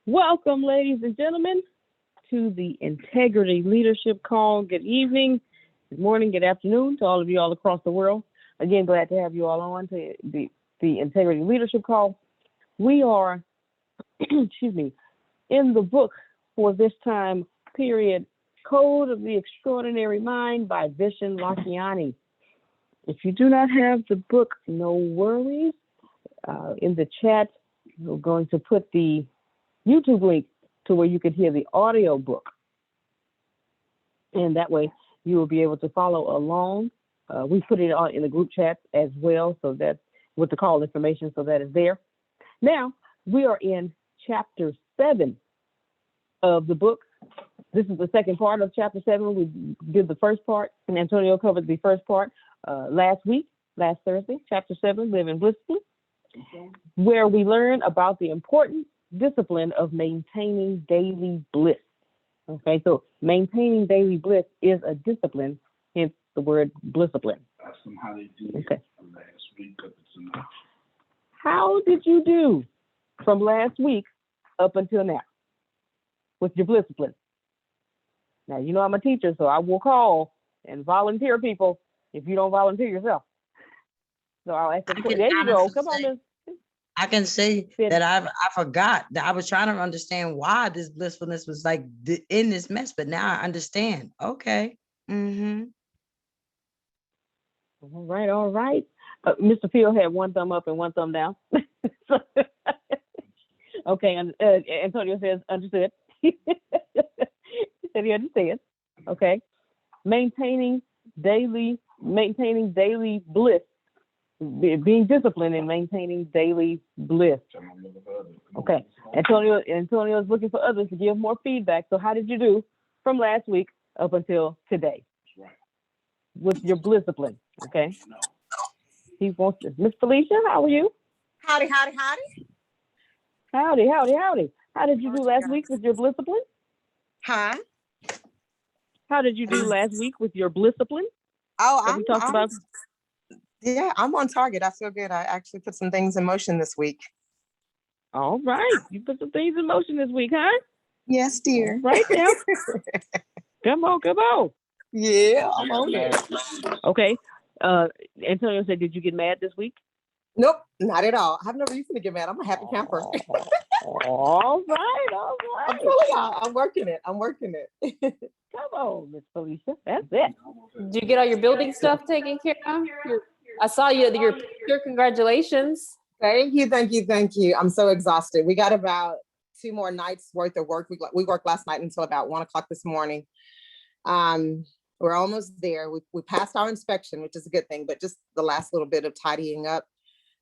Welcome, ladies and gentlemen, to the Integrity Leadership Call. Good evening, good morning, good afternoon to all of you all across the world. Again, glad to have you all on to the Integrity Leadership Call. We are, excuse me, in the book for this time period, Code of the Extraordinary Mind by Vishen Lakhiani. If you do not have the book, no worries. In the chat, we're going to put the YouTube link to where you can hear the audio book. And that way you will be able to follow along. We put it on in the group chat as well, so that with the call information, so that is there. Now, we are in chapter 7 of the book. This is the second part of chapter 7. We did the first part, and Antonio covered the first part last Thursday, chapter 7, Living Blissfully, where we learn about the important discipline of maintaining daily bliss. Okay, so maintaining daily bliss is a discipline, hence the word blissipline. Ask them how they did okay. From last week up until now. How did you do from last week up until now with your blissipline? Now, you know I'm a teacher, so I will call and volunteer people if you don't volunteer yourself. So I'll ask them. There you go. Come on, Miss. I can say that I forgot that I was trying to understand why this blissfulness was like in this mess, but now I understand. Okay. Mm-hmm. All right. Mr. Field had one thumb up and one thumb down. Okay, Antonio says understood. He said he understands. Okay. Maintaining daily bliss. Being disciplined and maintaining daily bliss. Okay. Antonio is looking for others to give more feedback. So how did you do from last week up until today with your blissipline? Okay. He wants to. Miss Felicia, how are you? Howdy. Howdy. How did you do last week with your blissipline? Huh? How did you do last week with your blissipline? Oh, I'm on target. I feel good. I actually put some things in motion this week. All right. You put some things in motion this week, huh? Yes, dear. Right now. Come on. Yeah, I'm on it. Okay. Antonio said, did you get mad this week? Nope, not at all. I have no reason to get mad. I'm a happy camper. All right. I'm telling y'all, I'm working it. Come on, Miss Felicia. That's it. Did you get all your building stuff taken care of? I saw your picture. Congratulations. Thank you. I'm so exhausted. We got about 2 more nights worth of work. We worked last night until about 1 o'clock this morning. We're almost there. We passed our inspection, which is a good thing, but just the last little bit of tidying up.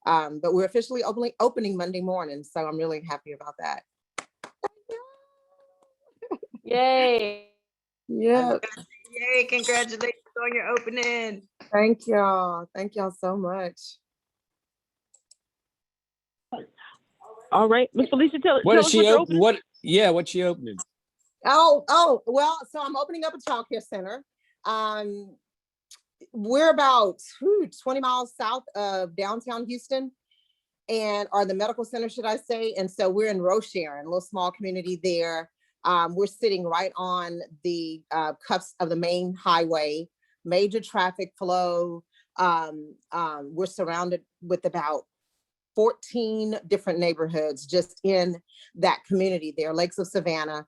But we're officially opening Monday morning, so I'm really happy about that. Yay. Yeah. Yay, congratulations on your opening. Thank y'all so much. All right, Miss Felicia, tell us What's she opening. What's she opening? Oh, well, so I'm opening up a childcare center. We're about 20 miles south of downtown Houston, or the medical center, should I say. And so we're in Rosharon, a little small community there. We're sitting right on the cuffs of the main highway, major traffic flow. We're surrounded with about 14 different neighborhoods just in that community there, Lakes of Savannah.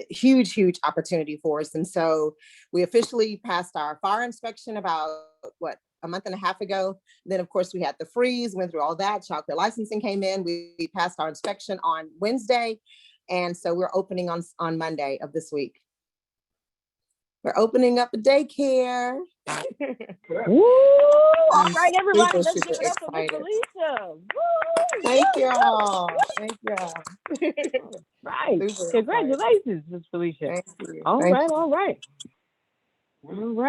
Huge opportunity for us. And so we officially passed our fire inspection about a month and a half ago. Then of course we had the freeze, went through all that. Childcare licensing came in. We passed our inspection on Wednesday. And so we're opening on Monday of this week. We're opening up a daycare. Woo! All right, everybody, let's give it up for Miss Felicia. Woo! Thank y'all. Right. Congratulations, Miss Felicia. Thank you. All right.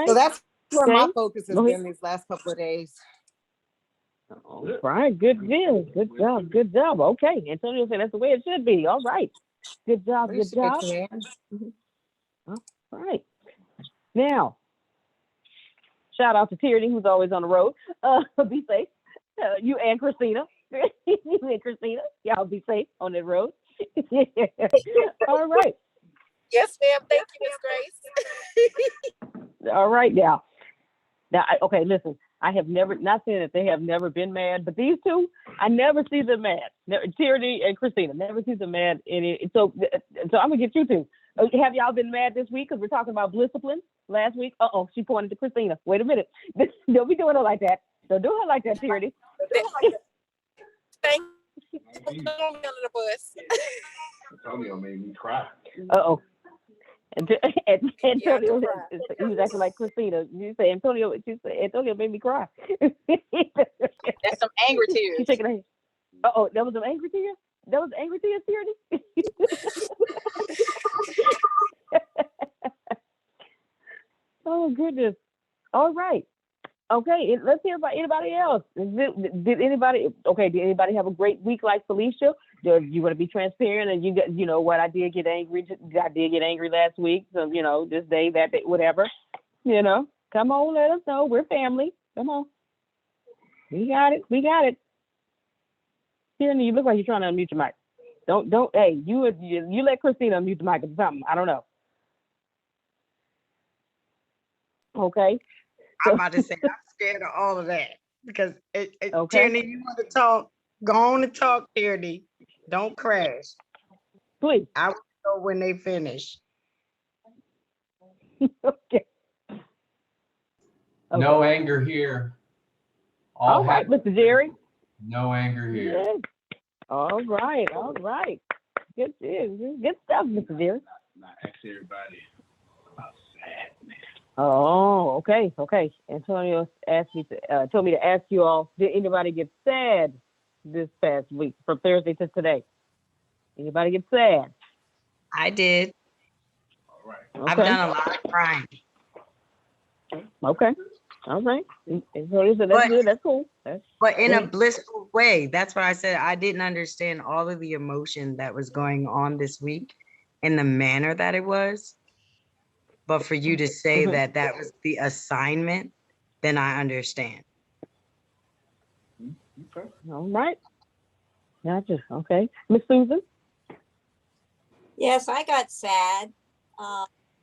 So that's where my focus has been these last couple of days. All right, good deal. Good job. Okay, Antonio said that's the way it should be. All right. Good job. All right. Now, shout out to Tierney, who's always on the road. Be safe. You and Christina. Yes. Y'all be safe on the road. All right. Yes, ma'am. Thank you, Miss Grace. All right now. Okay, listen. I have never, not saying that they have never been mad, but these two, I never see them mad. Tyranny and Christina, never see them mad. So I'm gonna get you two. Have y'all been mad this week? Because we're talking about discipline last week. She pointed to Christina. Wait a minute. Don't be doing her like that. Don't do her like that, Tyranny. Thank you. Under the bus. Antonio made me cry. Antonio, he was acting like Christina. You say Antonio. She said Antonio made me cry. That's some angry tears. She's shaking her head. That was some angry tears. That was angry tears, Tyranny. Oh goodness. All right. Okay. Let's hear about anybody else. Did anybody have a great week like Felicia? Do you want to be transparent and you know what, I did get angry last week. So, this day, that day, whatever, come on, let us know. We're family. Come on. We got it. Tierney, you look like you're trying to unmute your mic. Don't, hey, you let Christina unmute the mic or something. I don't know. Okay. I'm about to say, I'm scared of all of that because Okay. Tierney, you want to talk? Go on and talk, Tierney. Don't crash. Please. I will know when they finish. Okay. No anger here. All right, Mr. Jerry. No anger here. Yes. All right. Good stuff, Mr. Jerry. Now ask everybody about sadness. Oh, okay. Antonio asked me told me to ask you all, did anybody get sad this past week from Thursday to today? Anybody get sad? I did. All right. Okay. I've done a lot of crying. Okay. All right. Antonio said that's good. That's cool. But in a blissful way. That's why I said I didn't understand all of the emotion that was going on this week in the manner that it was. But for you to say that was the assignment, then I understand. Okay. All right. Gotcha. Okay. Miss Susan? Yes, I got sad.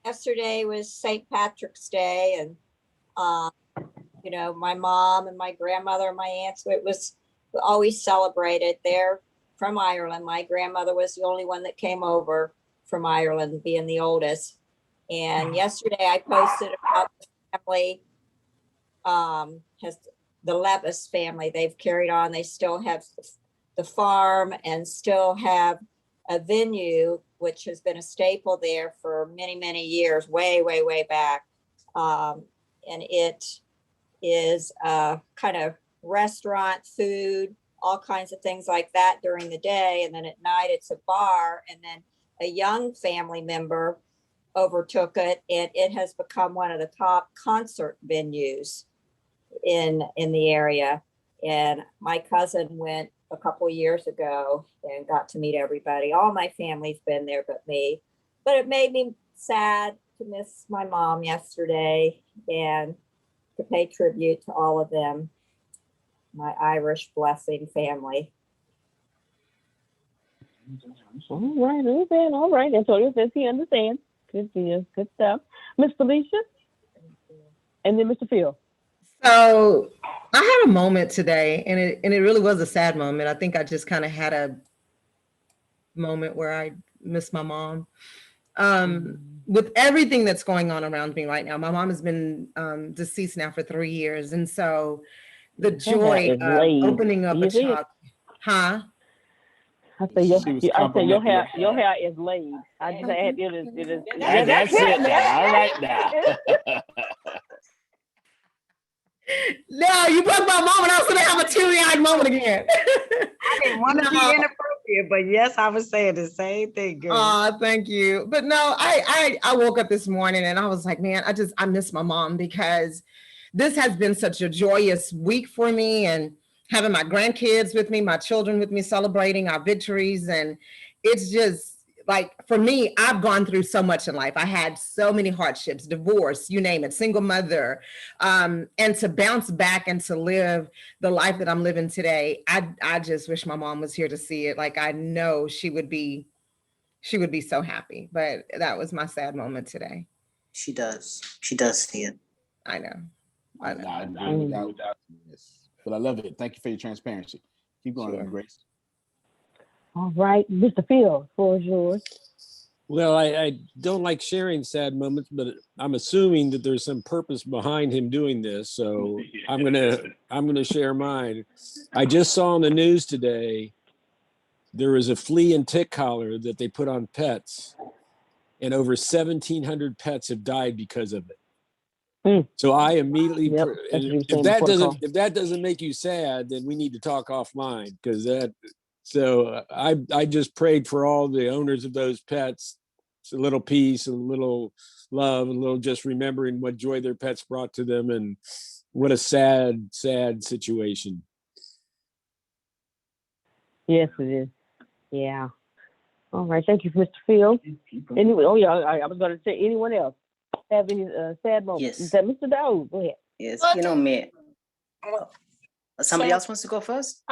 Yesterday was St. Patrick's Day, and my mom and my grandmother and my aunts, it was always celebrated. They're from Ireland. My grandmother was the only one that came over from Ireland, being the oldest. And yesterday I posted about the family, has the Levis family. They've carried on. They still have the farm and still have a venue, which has been a staple there for many, many years, way, way, way back. And it is a kind of restaurant, food, all kinds of things like that during the day. And then at night it's a bar. And then a young family member overtook it, and it has become one of the top concert venues in the area. And my cousin went a couple of years ago and got to meet everybody. All my family's been there but me. But it made me sad to miss my mom yesterday and to pay tribute to all of them, my Irish blessing family. All right. Antonio says he understands. Good stuff. Miss Felicia? And then Mr. Phil. So I had a moment today, and it really was a sad moment. I think I just kind of had a moment where I missed my mom. With everything that's going on around me right now, my mom has been deceased now for 3 years. And so the joy of opening up a child, I say your hair is laid. I just said it is. That's it now. All right now. No, you broke my moment. I was going to have a teary-eyed moment again. I didn't want to be inappropriate, but yes, I was saying the same thing, girl. Oh, thank you. But no, I woke up this morning and I was like, man, I miss my mom, because this has been such a joyous week for me, and having my grandkids with me, my children with me, celebrating our victories. And it's just like for me, I've gone through so much in life. I had so many hardships, divorce, you name it, single mother. And to bounce back and to live the life that I'm living today, I just wish my mom was here to see it. Like I know she would be so happy. But that was my sad moment today. She does. She does see it. I know. I know. Yes. But I love it. Thank you for your transparency. Keep going, Sure. Grace. All right, Mr. Field, the floor is yours. Well, I don't like sharing sad moments, but I'm assuming that there's some purpose behind him doing this. So I'm gonna share mine. I just saw on the news today there was a flea and tick collar that they put on pets, and over 1,700 pets have died because of it. So I immediately, Yep, if that doesn't make you sad, then we need to talk offline, because that. So I just prayed for all the owners of those pets, it's a little peace, a little love, a little just remembering what joy their pets brought to them, and what a sad situation. Yes, it is. Yeah. All right. Thank you, Mr. Field. Anyway, oh yeah, I was going to say, anyone else have any sad moments? Yes. Mr. Dowd, go ahead. Yes, you know me. Somebody else wants to go first?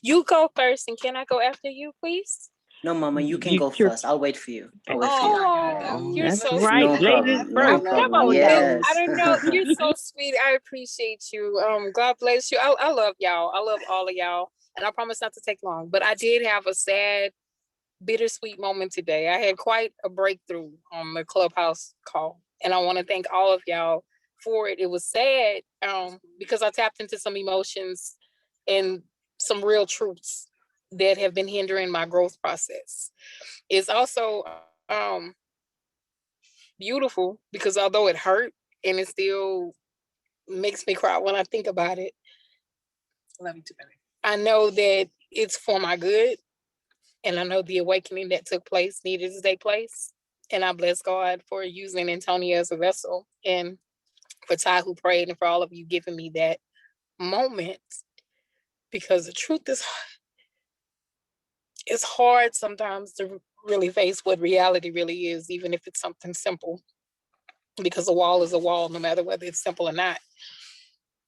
You go first, and can I go after you, please? No, Mama, you can go first. I'll wait for you. I'll wait for you. Oh, you're That's so right, sweet. ladies first. problem. Come on, Yes. I don't know. You're so sweet. I appreciate you. God bless you. I love y'all. I love all of y'all. And I promise not to take long. But I did have a sad, bittersweet moment today. I had quite a breakthrough on the Clubhouse call. And I want to thank all of y'all for it. It was sad because I tapped into some emotions and some real truths that have been hindering my growth process. It's also beautiful because although it hurt and it still makes me cry when I think about it, love you too, baby. I know that it's for my good, and I know the awakening that took place needed to take place. And I bless God for using Antonia as a vessel, and for Ty who prayed, and for all of you giving me that moment, because the truth is, it's hard sometimes to really face what reality really is, even if it's something simple, because a wall is a wall, no matter whether it's simple or not.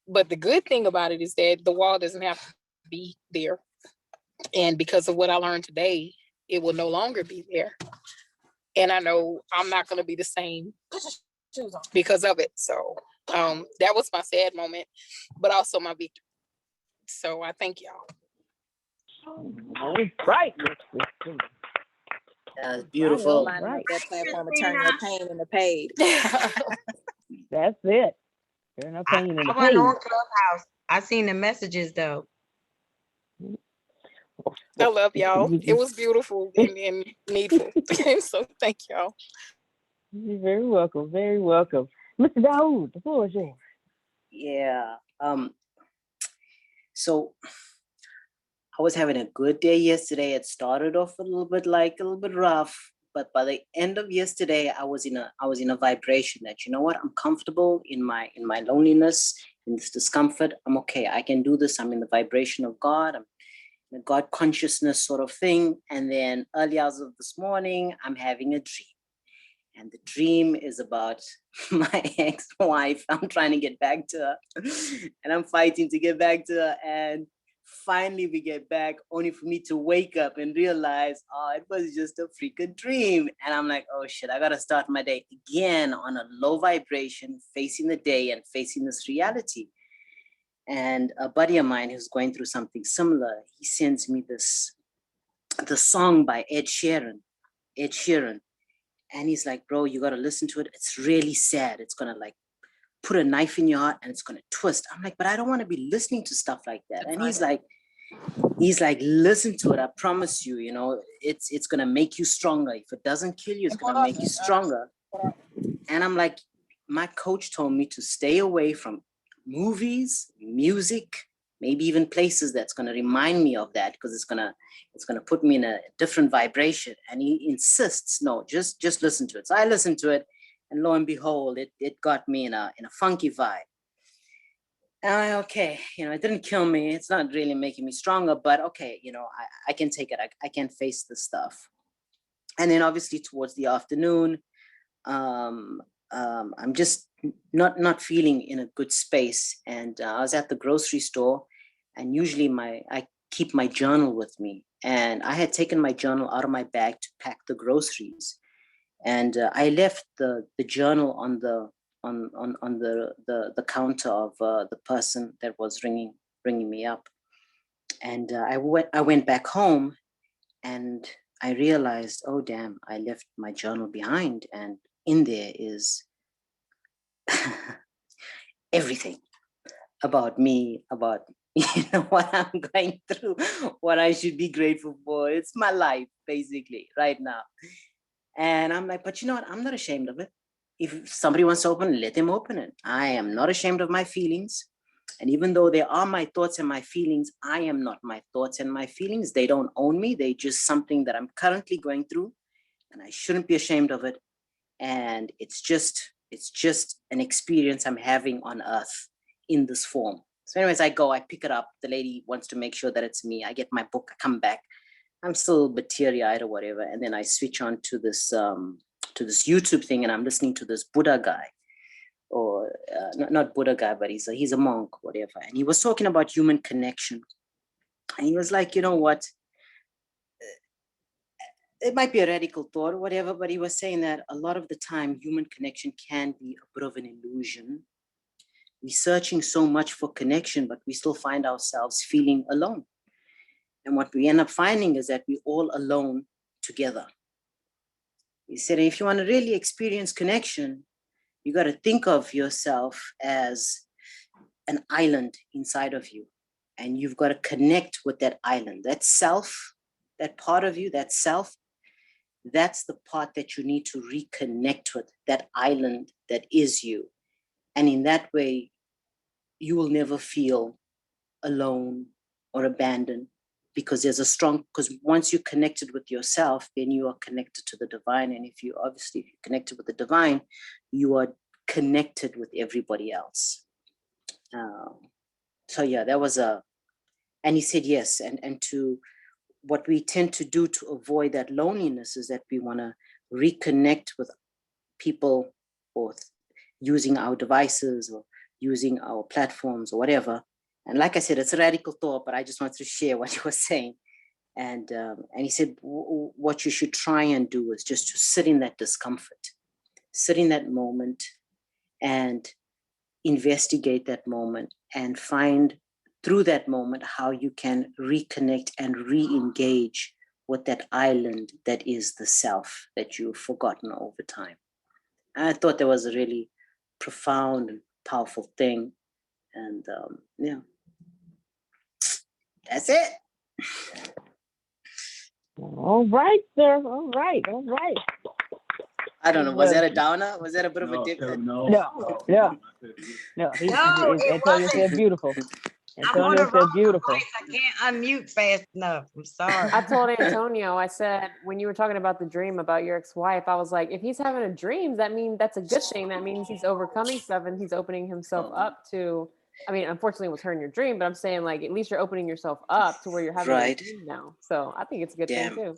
But the good thing about it is that the wall doesn't have to be there. And because of what I learned today, it will no longer be there. And I know I'm not going to be the same because of it. So that was my sad moment, but also my victory. So I thank y'all. All right. Beautiful. Right. That platform and turn your pain into paid. That's it. Turn our pain into I went on pain. Clubhouse. I seen the messages though. I love y'all. It was beautiful and needful. So thank y'all. You're very welcome. Very welcome. Mr. Daoud, the floor is yours. Yeah. So I was having a good day yesterday. It started off a little bit rough, but by the end of yesterday, I was in a vibration that, you know what, I'm comfortable in my loneliness, in this discomfort. I'm okay. I can do this. I'm in the vibration of God. I'm in a God consciousness sort of thing. And then early hours of this morning, I'm having a dream. And the dream is about my ex-wife. I'm trying to get back to her, and I'm fighting to get back to her. And finally we get back, only for me to wake up and realize, oh, it was just a freaking dream. And I'm like, oh shit, I gotta start my day again on a low vibration, facing the day and facing this reality. And a buddy of mine who's going through something similar, he sends me the song by Ed Sheeran. And he's like, bro, you got to listen to it. It's really sad. It's going to like put a knife in your heart and it's going to twist. I'm like, but I don't want to be listening to stuff like that. And he's like, listen to it. I promise you, you know, it's going to make you stronger. If it doesn't kill you, it's going to make you stronger. And I'm like, my coach told me to stay away from movies, music, maybe even places that's going to remind me of that, because it's going to put me in a different vibration. And he insists, no, just listen to it. So I listened to it, and lo and behold, it got me in a funky vibe. And okay, you know, it didn't kill me. It's not really making me stronger, but okay, you know, I can take it. I can face this stuff. And then obviously towards the afternoon, I'm just not feeling in a good space. And I was at the grocery store, and usually I keep my journal with me. And I had taken my journal out of my bag to pack the groceries. And I left the journal on the counter of the person that was ringing me up. And I went back home, and I realized, oh damn, I left my journal behind, and in there is everything about me, about what I'm going through, what I should be grateful for. It's my life, basically, right now. And I'm like, but you know what? I'm not ashamed of it. If somebody wants to open, let them open it. I am not ashamed of my feelings. And even though they are my thoughts and my feelings, I am not my thoughts and my feelings. They don't own me. They're just something that I'm currently going through, and I shouldn't be ashamed of it. And it's just an experience I'm having on earth in this form. So anyways, I go, I pick it up. The lady wants to make sure that it's me. I get my book, I come back. I'm still a bit teary-eyed or whatever. And then I switch on to this YouTube thing, and I'm listening to this Buddha guy, or not Buddha guy, but he's a monk, whatever. And he was talking about human connection. And he was like, you know what? It might be a radical thought or whatever, but he was saying that a lot of the time, human connection can be a bit of an illusion. We're searching so much for connection, but we still find ourselves feeling alone. And what we end up finding is that we're all alone together. He said, if you want to really experience connection, you got to think of yourself as an island inside of you. And you've got to connect with that island. That self, that part of you, that self, that's the part that you need to reconnect with, that island that is you. And in that way, you will never feel alone or abandoned, because because once you're connected with yourself, then you are connected to the divine. And if you're connected with the divine, you are connected with everybody else. So yeah, that was and he said, yes. And to what we tend to do to avoid that loneliness is that we want to reconnect with people, or using our devices or using our platforms or whatever. And like I said, it's a radical thought, but I just wanted to share what he was saying. And he said, what you should try and do is just to sit in that discomfort, sit in that moment, and investigate that moment, and find through that moment how you can reconnect and re-engage with that island that is the self that you've forgotten over time. And I thought that was a really profound and powerful thing. And yeah, that's it. All right, sir. All right. I don't know. Was that a downer? Was that a bit of a dip? No. it Antonio wasn't. said beautiful. I'm on the Antonio said wrong beautiful. place. I can't unmute fast enough. I'm sorry. I told Antonio, I said, when you were talking about the dream about your ex-wife, I was like, if he's having a dream, that means that's a good thing. That means he's overcoming stuff and he's opening himself up to, I mean, unfortunately it was her in your dream, but I'm saying, like, at least you're opening yourself up to where you're having a dream now. So I think it's a good thing too.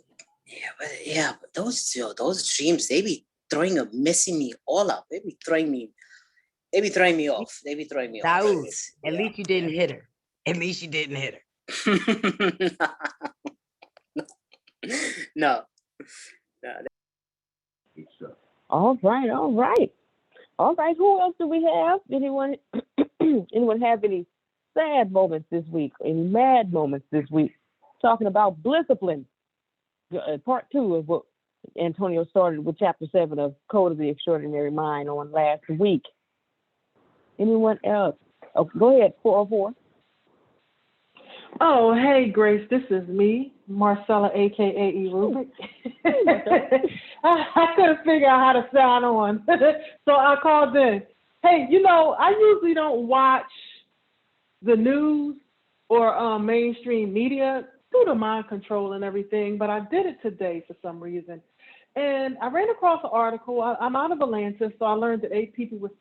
Yeah, but those dreams, they be messing me all up. They be throwing me off. At least you didn't hit her. At least you didn't hit her. No. All right. Who else do we have? Anyone have any sad moments this week? Any mad moments this week? Talking about discipline. Part 2 of what Antonio started with chapter 7 of Code of the Extraordinary Mind on last week. Anyone else? Oh, go ahead, 404. Oh, hey, Grace, this is me, Marcella, a.k.a. E. Rubik. I couldn't figure out how to sign on, so I called in. Hey, I usually don't watch the news or mainstream media due to mind control and everything, but I did it today for some reason. And I ran across an article. I'm out of Atlanta, so I learned that 8 people were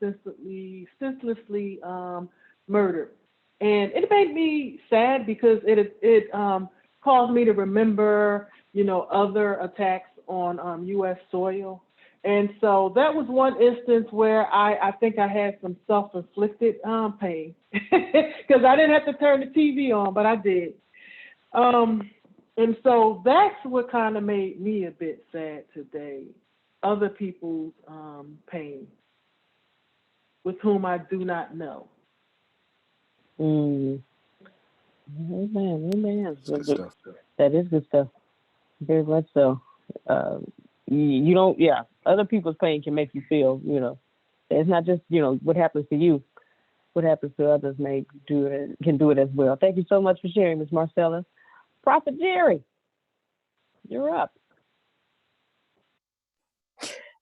senselessly murdered. And it made me sad because it caused me to remember, other attacks on U.S. soil. And so that was one instance where I think I had some self-inflicted pain because I didn't have to turn the TV on, but I did. And so that's what kind of made me a bit sad today. Other people's pain with whom I do not know. Mm. Amen. Amen. That's good stuff. That is good stuff. Very much so. You don't, yeah, other people's pain can make you feel, it's not just, what happens to you, what happens to others can do it as well. Thank you so much for sharing, Ms. Marcella. Prophet Jerry, you're up.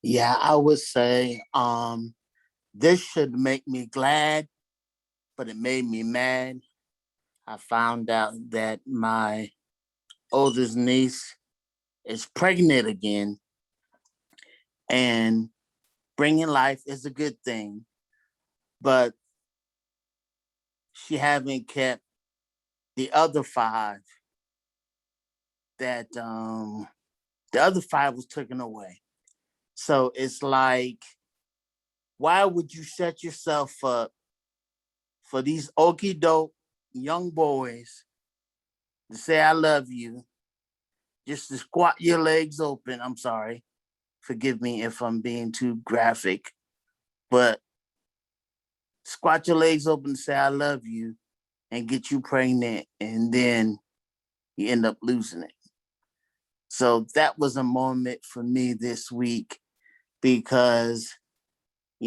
Yeah, I would say this should make me glad, but it made me mad. I found out that my oldest niece is pregnant again, and bringing life is a good thing, but she haven't kept the other five that the other five was taken away. So it's like, why would you set yourself up for these okie doke young boys to say I love you, just to squat your legs open? I'm sorry, forgive me if I'm being too graphic, but squat your legs open and say I love you and get you pregnant, and then you end up losing it. So that was a moment for me this week because,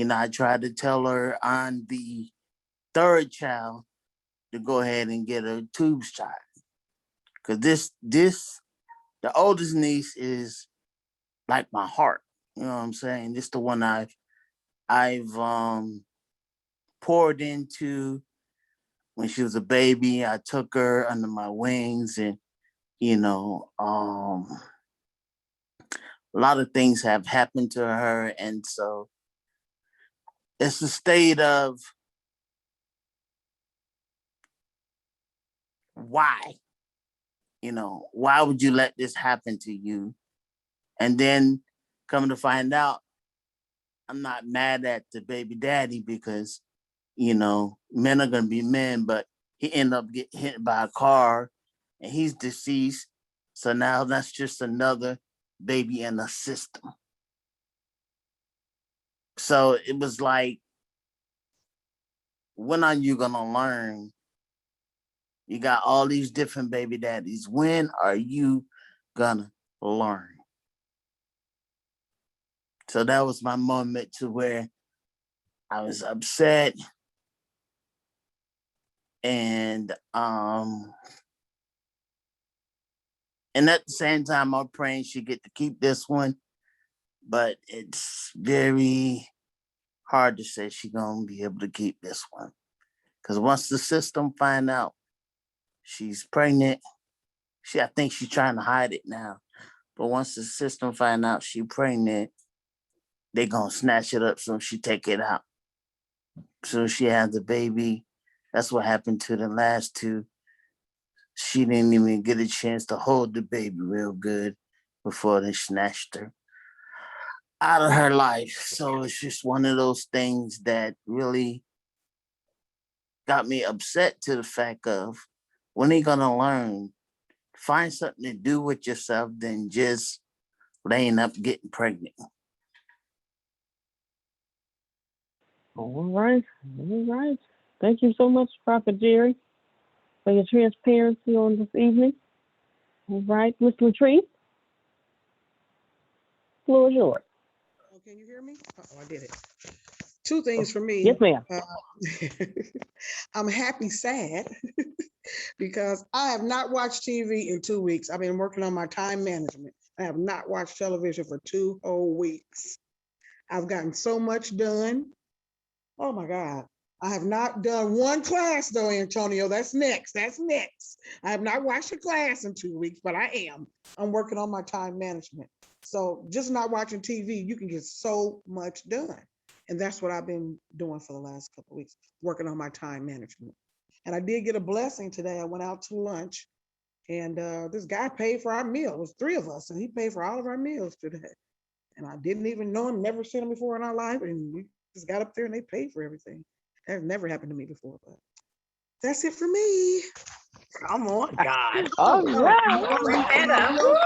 I tried to tell her on the third child to go ahead and get a tube shot. Because the oldest niece is like my heart. You know what I'm saying? This the one I've poured into when she was a baby. I took her under my wings, and a lot of things have happened to her, and so it's a state of why. Why would you let this happen to you? And then coming to find out, I'm not mad at the baby daddy because, men are going to be men, but he ended up getting hit by a car and he's deceased. So now that's just another baby in the system. So it was like, when are you going to learn? You got all these different baby daddies. When are you going to learn? So that was my moment to where I was upset. And at the same time, I'm praying she get to keep this one. But it's very hard to say she gonna be able to keep this one. Because once the system find out she's pregnant, I think she's trying to hide it now. But once the system find out she's pregnant, they gonna snatch it up so she take it out. So she had the baby. That's what happened to the last two. She didn't even get a chance to hold the baby real good before they snatched her out of her life. So it's just one of those things that really got me upset to the fact of, when are you gonna learn? Find something to do with yourself than just laying up getting pregnant. All right. All right. Thank you so much, Prophet Jerry, for your transparency on this evening. All right, Ms. Latrice, floor is yours. Oh, can you hear me? Oh, I did it. Two things for me. Yes, ma'am. I'm happy, sad, because I have not watched TV in 2 weeks. I've been working on my time management. I have not watched television for 2 whole weeks. I've gotten so much done. Oh my God. I have not done one class though, Antonio. That's next. That's next. I have not watched a class in 2 weeks, but I am. I'm working on my time management. So just not watching TV, you can get so much done. And that's what I've been doing for the last couple of weeks, working on my time management. And I did get a blessing today. I went out to lunch And this guy paid for our meal. It was 3 of us, and he paid for all of our meals today. And I didn't even know him, never seen him before in our life. And we just got up there and they paid for everything. That has never happened to me before, but that's it for me. Come on, God. All Oh, right. and I will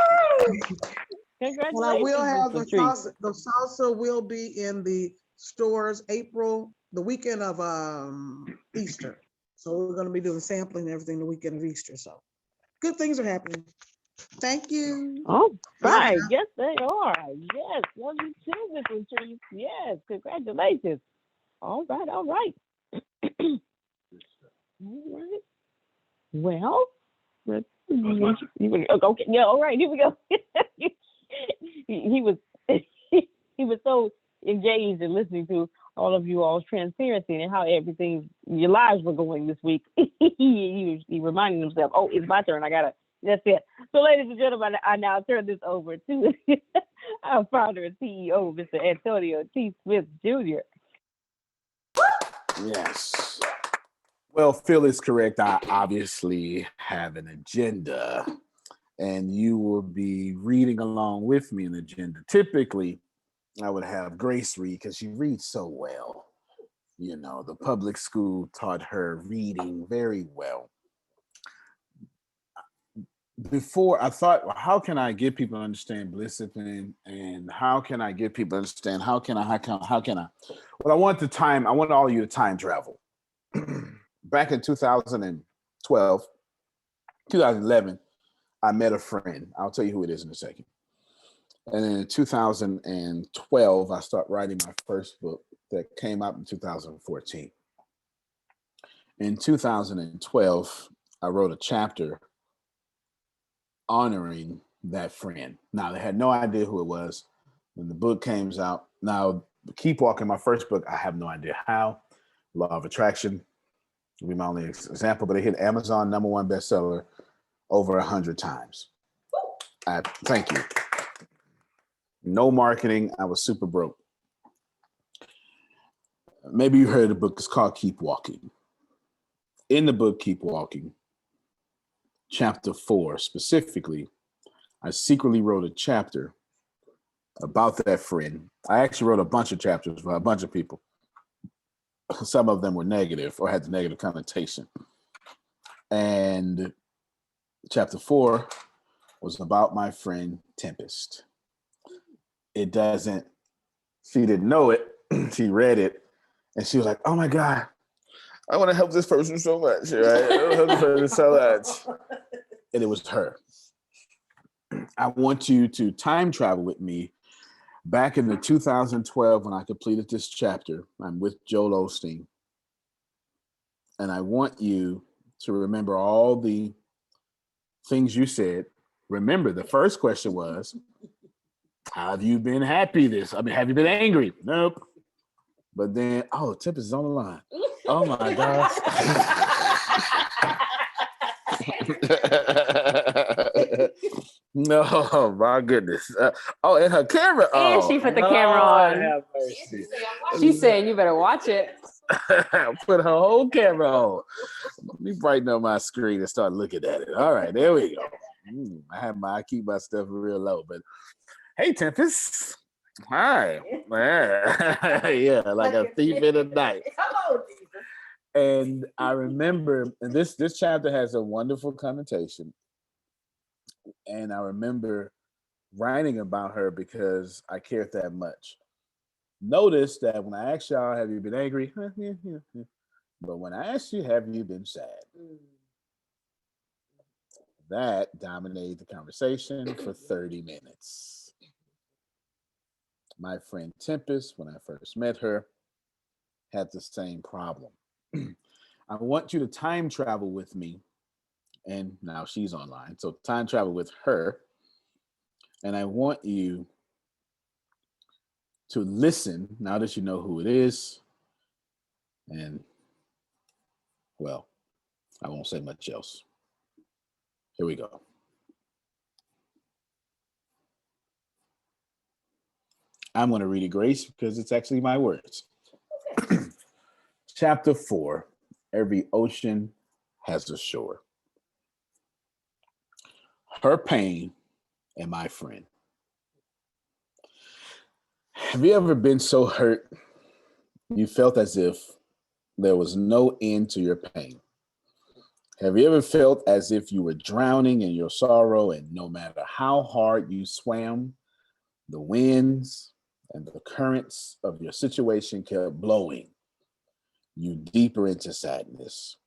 Congratulations, have the Mr. Tree. salsa. The salsa will be in the stores the weekend of Easter. So we're going to be doing sampling and everything the weekend of Easter. So good things are happening. Thank you. All Love right. you. Yes, they are. Yes. Love you too, Mr. Tree. Yes. Congratulations. All right. All right. All right. Well, let's okay. Yeah. All right. Here we go. he was he was so engaged in listening to all of you all's transparency and how everything your lives were going this week. he reminded himself, oh, it's my turn. That's it. So, ladies and gentlemen, I now turn this over to our founder and CEO, Mr. Antonio T. Smith Jr. Yes. Well, Phil is correct. I obviously have an agenda, and you will be reading along with me an agenda. Typically, I would have Grace read because she reads so well. You know, the public school taught her reading very well. Before I thought, well, how can I get people to understand bliss discipline, and how can I get people to understand how can I? Well, I want all of you to time travel. Back in 2011, I met a friend. I'll tell you who it is in a second. And then in 2012, I started writing my first book that came out in 2014. In 2012, I wrote a chapter honoring that friend. Now, they had no idea who it was when the book came out. Now, Keep Walking, my first book, I have no idea how. Law of Attraction will be my only example, but it hit Amazon #1 bestseller over 100 times. Thank you. No marketing. I was super broke. Maybe you heard the book. It's called Keep Walking. In the book, Keep Walking, chapter 4 specifically, I secretly wrote a chapter about that friend. I actually wrote a bunch of chapters for a bunch of people. Some of them were negative or had the negative connotation. And chapter 4 was about my friend Tempest. She didn't know it. She read it and she was like, oh my God, I want to help this person so much, right? I want to help this person so much. And it was her. I want you to time travel with me back in the 2012 when I completed this chapter. I'm with Joel Osteen. And I want you to remember all the things you said. Remember, the first question was, have you been happy have you been angry? Nope. But then, Tempest is on the line. Oh my gosh. No, my goodness. And her camera. And she put the camera on. Have mercy. She's saying you better watch it. Put her whole camera on. Let me brighten up my screen and start looking at it. All right, there we go. I keep my stuff real low, but hey, Tempest. Hi. Yeah, like a thief in the night. And I remember, and this chapter has a wonderful connotation. And I remember writing about her because I cared that much. Notice that when I asked y'all, have you been angry? But when I asked you, have you been sad? That dominated the conversation for 30 minutes. My friend Tempest, when I first met her, had the same problem. I want you to time travel with me. And now she's online. So time travel with her. And I want you to listen now that you know who it is. And, well, I won't say much else. Here we go. I'm going to read it, Grace, because it's actually my words. Chapter 4, Every Ocean Has a Shore. her pain and my friend. Have you ever been so hurt you felt as if there was no end to your pain? Have you ever felt as if you were drowning in your sorrow, and no matter how hard you swam, the winds and the currents of your situation kept blowing you deeper into sadness?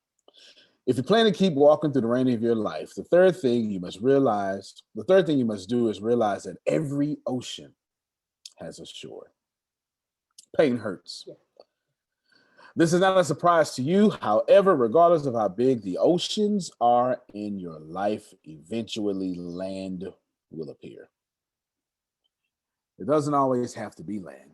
If you plan to keep walking through the rain of your life, the third thing you must do is realize that every ocean has a shore. Pain hurts. Yeah. This is not a surprise to you. However, regardless of how big the oceans are in your life, eventually land will appear. It doesn't always have to be land.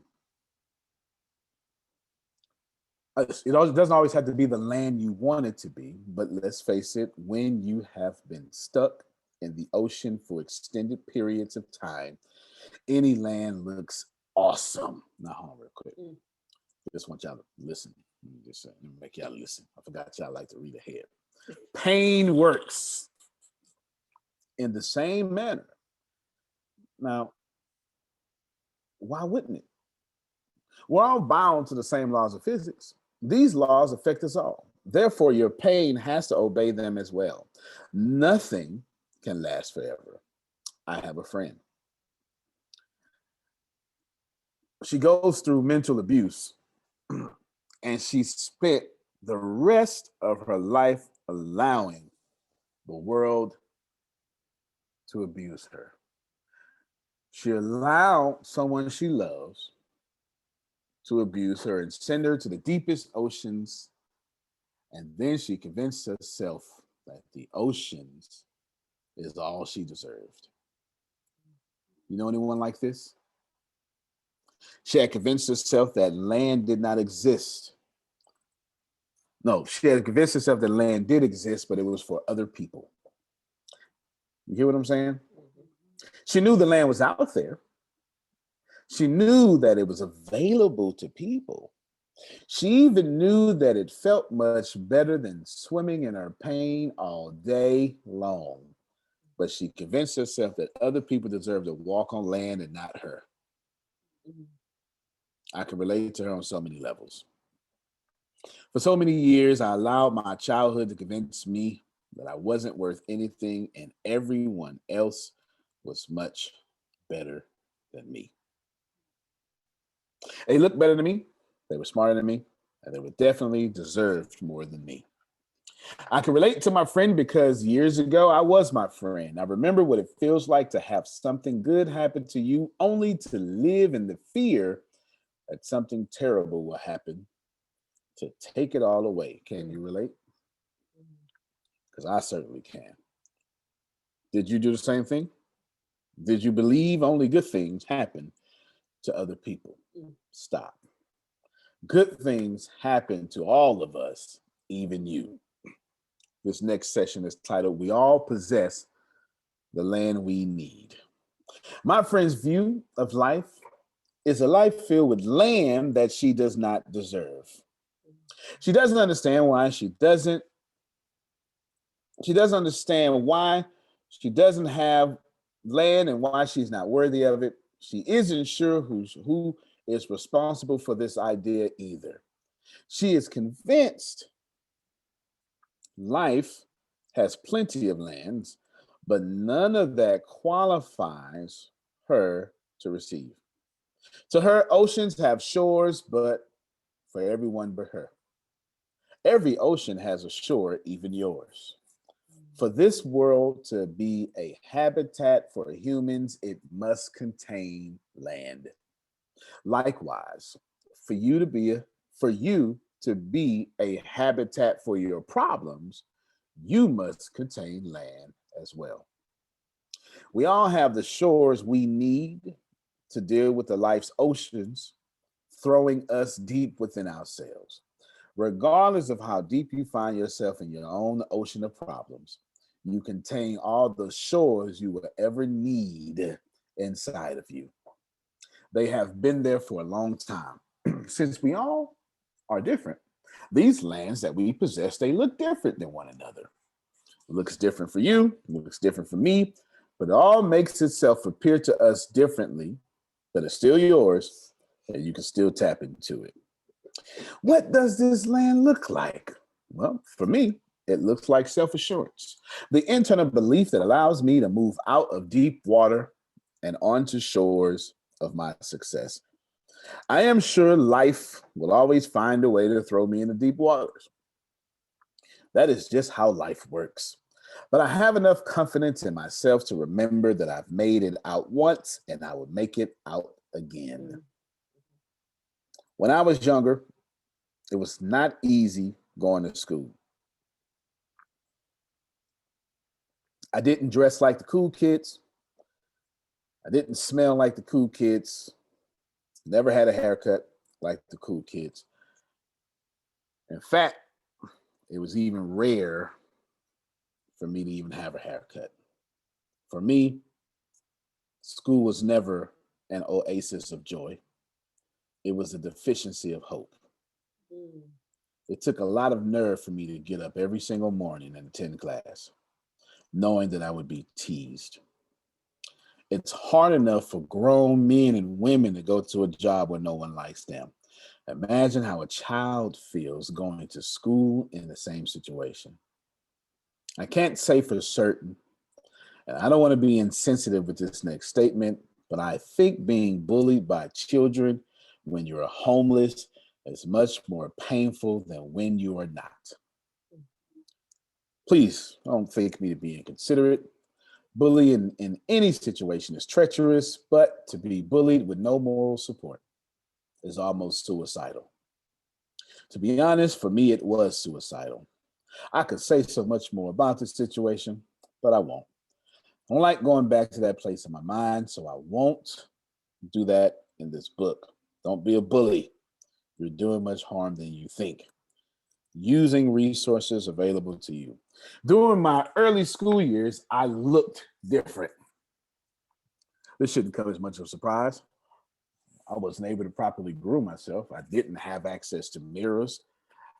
It doesn't always have to be the land you want it to be, but let's face it, when you have been stuck in the ocean for extended periods of time, any land looks awesome. Now, hold on real quick. Just want y'all to listen. Let me make y'all listen. I forgot y'all like to read ahead. Pain works in the same manner. Now, why wouldn't it? We're all bound to the same laws of physics. These laws affect us all. Therefore, your pain has to obey them as well. Nothing can last forever. I have a friend. She goes through mental abuse, and she spent the rest of her life allowing the world to abuse her. She allowed someone she loves to abuse her and send her to the deepest oceans. And then she convinced herself that the oceans is all she deserved. You know anyone like this? She had convinced herself that land did not exist. No, she had convinced herself that land did exist, but it was for other people. You hear what I'm saying? She knew the land was out there. She knew that it was available to people. She even knew that it felt much better than swimming in her pain all day long. But she convinced herself that other people deserve to walk on land and not her. I can relate to her on so many levels. For so many years, I allowed my childhood to convince me that I wasn't worth anything and everyone else was much better than me. They looked better than me, they were smarter than me, and they were definitely deserved more than me. I can relate to my friend because years ago, I was my friend. I remember what it feels like to have something good happen to you only to live in the fear that something terrible will happen to take it all away. Can you relate? Because I certainly can. Did you do the same thing? Did you believe only good things happen to other people? Stop. Good things happen to all of us, even you. This next session is titled, We All Possess the Land We Need. My friend's view of life is a life filled with land that she does not deserve. She doesn't understand why she doesn't understand why she doesn't have land and why she's not worthy of it. She isn't sure who is responsible for this idea either. She is convinced life has plenty of lands, but none of that qualifies her to receive. To her, oceans have shores, but for everyone but her. Every ocean has a shore, even yours. For this world to be a habitat for humans, it must contain land. Likewise, for you to be a habitat for your problems, you must contain land as well. We all have the shores we need to deal with the life's oceans, throwing us deep within ourselves. Regardless of how deep you find yourself in your own ocean of problems, you contain all the shores you will ever need inside of you. They have been there for a long time. Since we all are different, these lands that we possess, they look different than one another. It looks different for you, it looks different for me, but it all makes itself appear to us differently, but it's still yours, and you can still tap into it. What does this land look like? Well, for me, it looks like self-assurance, the internal belief that allows me to move out of deep water and onto shores of my success. I am sure life will always find a way to throw me into deep waters. That is just how life works. But I have enough confidence in myself to remember that I've made it out once and I will make it out again. When I was younger, it was not easy going to school. I didn't dress like the cool kids. I didn't smell like the cool kids. Never had a haircut like the cool kids. In fact, it was even rare for me to even have a haircut. For me, school was never an oasis of joy. It was a deficiency of hope. It took a lot of nerve for me to get up every single morning and attend class, knowing that I would be teased. It's hard enough for grown men and women to go to a job where no one likes them. Imagine how a child feels going to school in the same situation. I can't say for certain, and I don't want to be insensitive with this next statement, but I think being bullied by children when you're homeless is much more painful than when you are not. Please don't think me to be inconsiderate. Bullying in any situation is treacherous, but to be bullied with no moral support is almost suicidal. To be honest, for me, it was suicidal. I could say so much more about this situation, but I won't. I don't like going back to that place in my mind, so I won't do that in this book. Don't be a bully. You're doing much harm than you think. Using resources available to you. During my early school years, I looked different. This shouldn't come as much of a surprise. I wasn't able to properly groom myself. I didn't have access to mirrors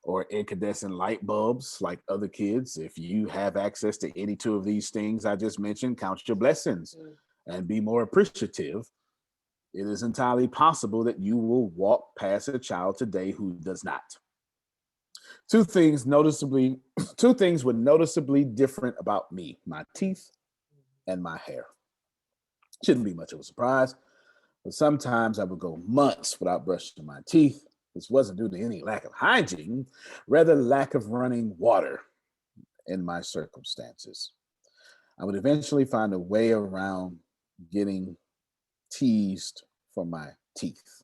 or incandescent light bulbs like other kids. If you have access to any two of these things I just mentioned, count your blessings and be more appreciative. It is entirely possible that you will walk past a child today who does not. Two things were noticeably different about me: my teeth and my hair. Shouldn't be much of a surprise, but sometimes I would go months without brushing my teeth. This wasn't due to any lack of hygiene, rather lack of running water in my circumstances. I would eventually find a way around getting teased for my teeth.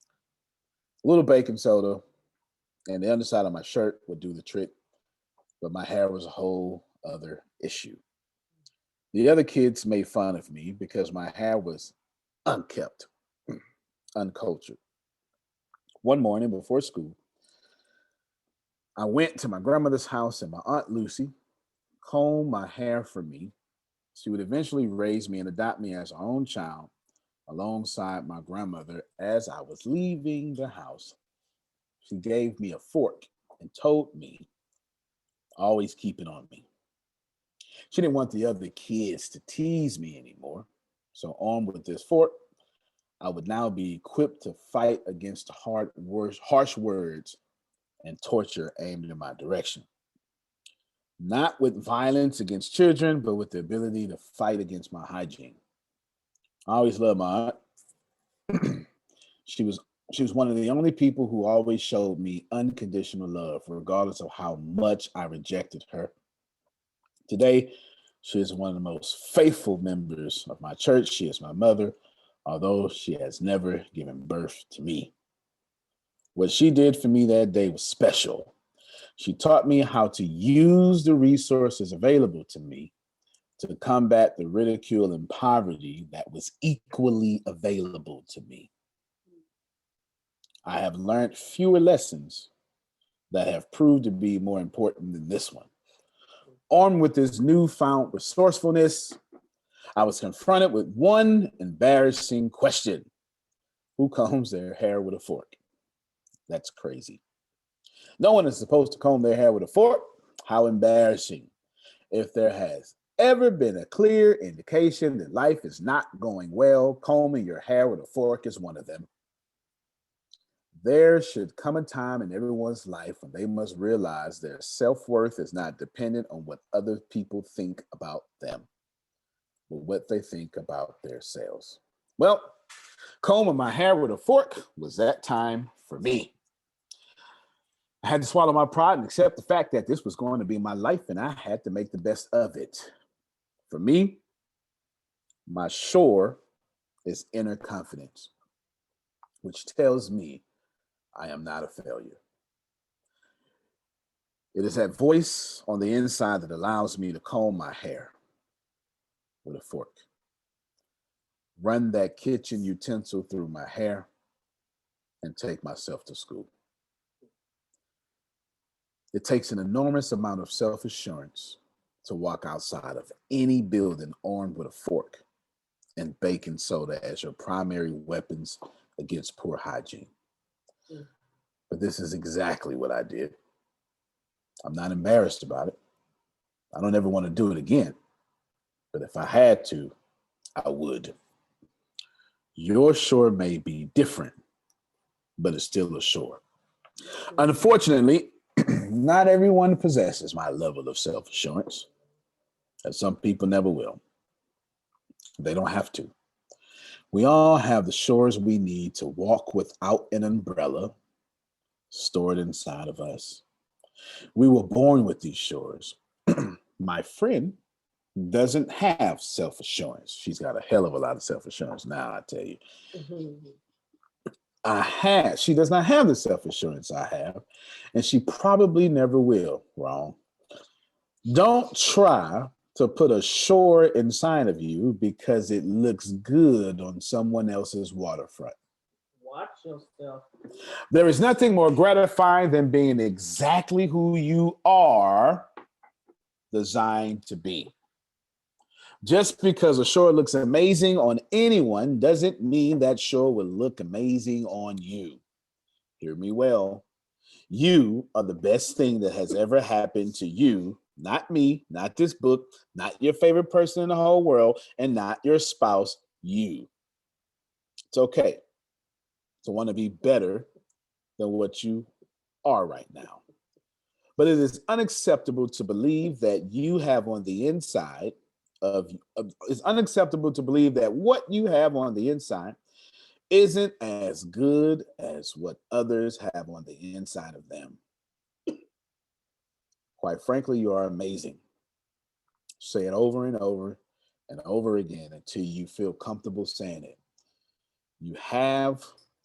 A little baking soda and the underside of my shirt would do the trick, but my hair was a whole other issue. The other kids made fun of me because my hair was unkept, uncultured. One morning before school, I went to my grandmother's house and my Aunt Lucy combed my hair for me. She would eventually raise me and adopt me as her own child alongside my grandmother. As I was leaving the house, she gave me a fork and told me, always keep it on me. She didn't want the other kids to tease me anymore. So armed with this fork, I would now be equipped to fight against harsh words and torture aimed in my direction. Not with violence against children, but with the ability to fight against my hygiene. I always loved my aunt. She was one of the only people who always showed me unconditional love, regardless of how much I rejected her. Today, she is one of the most faithful members of my church. She is my mother, although she has never given birth to me. What she did for me that day was special. She taught me how to use the resources available to me to combat the ridicule and poverty that was equally available to me. I have learned fewer lessons that have proved to be more important than this one. Armed with this newfound resourcefulness, I was confronted with one embarrassing question: who combs their hair with a fork? That's crazy. No one is supposed to comb their hair with a fork. How embarrassing. If there has ever been a clear indication that life is not going well, combing your hair with a fork is one of them. There should come a time in everyone's life when they must realize their self-worth is not dependent on what other people think about them, but what they think about themselves. Well, combing my hair with a fork was that time for me. I had to swallow my pride and accept the fact that this was going to be my life and I had to make the best of it. For me, my shore is inner confidence, which tells me I am not a failure. It is that voice on the inside that allows me to comb my hair with a fork, run that kitchen utensil through my hair, and take myself to school. It takes an enormous amount of self-assurance to walk outside of any building armed with a fork and baking soda as your primary weapons against poor hygiene. But this is exactly what I did. I'm not embarrassed about it. I don't ever want to do it again. But if I had to, I would. Your shore may be different, but it's still a shore. Unfortunately, not everyone possesses my level of self-assurance, and some people never will. They don't have to. We all have the shores we need to walk without an umbrella stored inside of us. We were born with these shores. My friend doesn't have self-assurance. She's got a hell of a lot of self-assurance now, I tell you. She does not have the self-assurance I have, and she probably never will. Wrong. Don't try to put a shore inside of you because it looks good on someone else's waterfront. Watch yourself. There is nothing more gratifying than being exactly who you are designed to be. Just because a shore looks amazing on anyone doesn't mean that shore will look amazing on you. Hear me well. You are the best thing that has ever happened to you, not me, not this book, not your favorite person in the whole world, and not your spouse, you. It's okay to want to be better than what you are right now. But it is unacceptable to believe that you have on the inside it's unacceptable to believe that what you have on the inside isn't as good as what others have on the inside of them. Quite frankly, you are amazing. Say it over and over and over again until you feel comfortable saying it. You have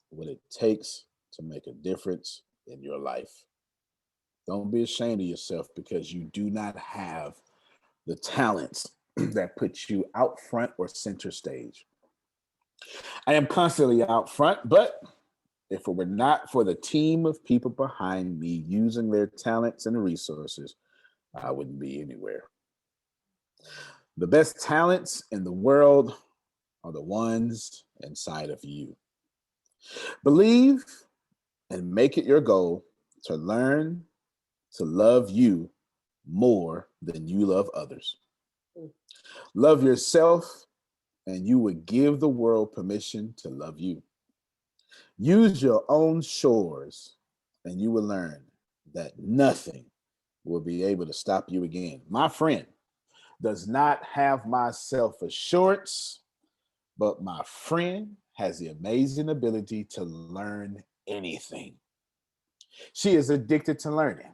what it takes to make a difference in your life. Don't be ashamed of yourself because you do not have the talents that put you out front or center stage. I am constantly out front, but if it were not for the team of people behind me using their talents and resources, I wouldn't be anywhere. The best talents in the world are the ones inside of you. Believe and make it your goal to learn to love you more than you love others. Love yourself, and you would give the world permission to love you. Use your own shores, and you will learn that nothing will be able to stop you again. My friend does not have my self-assurance, but my friend has the amazing ability to learn anything. She is addicted to learning.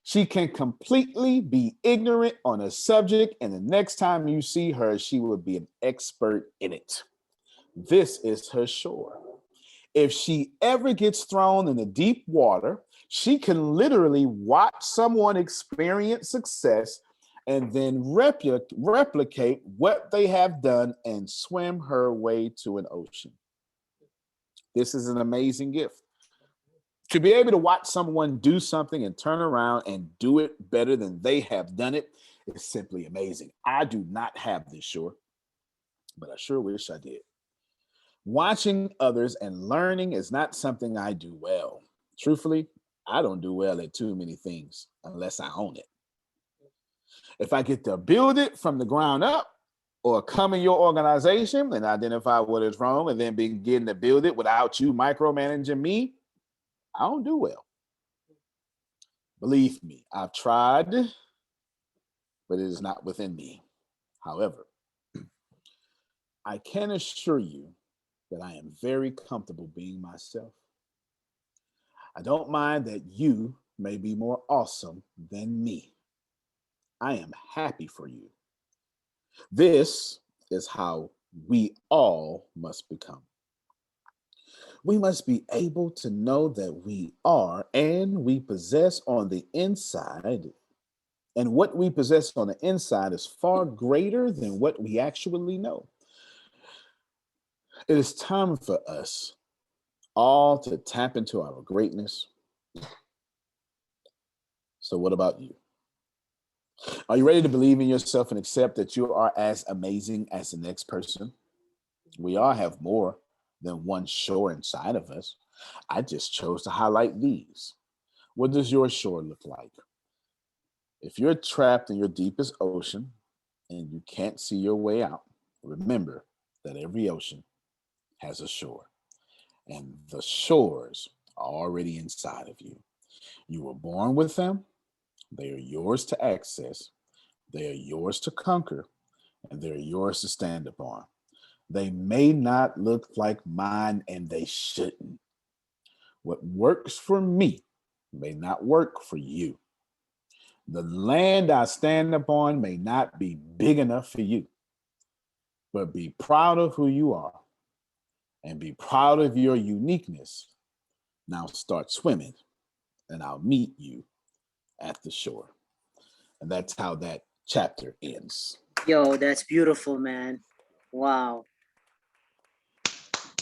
She can completely be ignorant on a subject, and the next time you see her, she will be an expert in it. This is her shore. If she ever gets thrown in the deep water, she can literally watch someone experience success and then replicate what they have done and swim her way to an ocean. This is an amazing gift. To be able to watch someone do something and turn around and do it better than they have done it is simply amazing. I do not have this shore, but I sure wish I did. Watching others and learning is not something I do well. Truthfully, I don't do well at too many things unless I own it. If I get to build it from the ground up or come in your organization and identify what is wrong and then begin to build it without you micromanaging me, I don't do well. Believe me, I've tried, but it is not within me. However, I can assure you that I am very comfortable being myself. I don't mind that you may be more awesome than me. I am happy for you. This is how we all must become. We must be able to know that we are and we possess on the inside, and what we possess on the inside is far greater than what we actually know. It is time for us all to tap into our greatness. So what about you? Are you ready to believe in yourself and accept that you are as amazing as the next person? We all have more than one shore inside of us. I just chose to highlight these. What does your shore look like? If you're trapped in your deepest ocean and you can't see your way out, remember that every ocean has a shore, and the shores are already inside of you. You were born with them. They are yours to access. They are yours to conquer, and they're yours to stand upon. They may not look like mine, and they shouldn't. What works for me may not work for you. The land I stand upon may not be big enough for you, but be proud of who you are and be proud of your uniqueness. Now start swimming, and I'll meet you at the shore. And that's how that chapter ends. Yo, that's beautiful, man. Wow.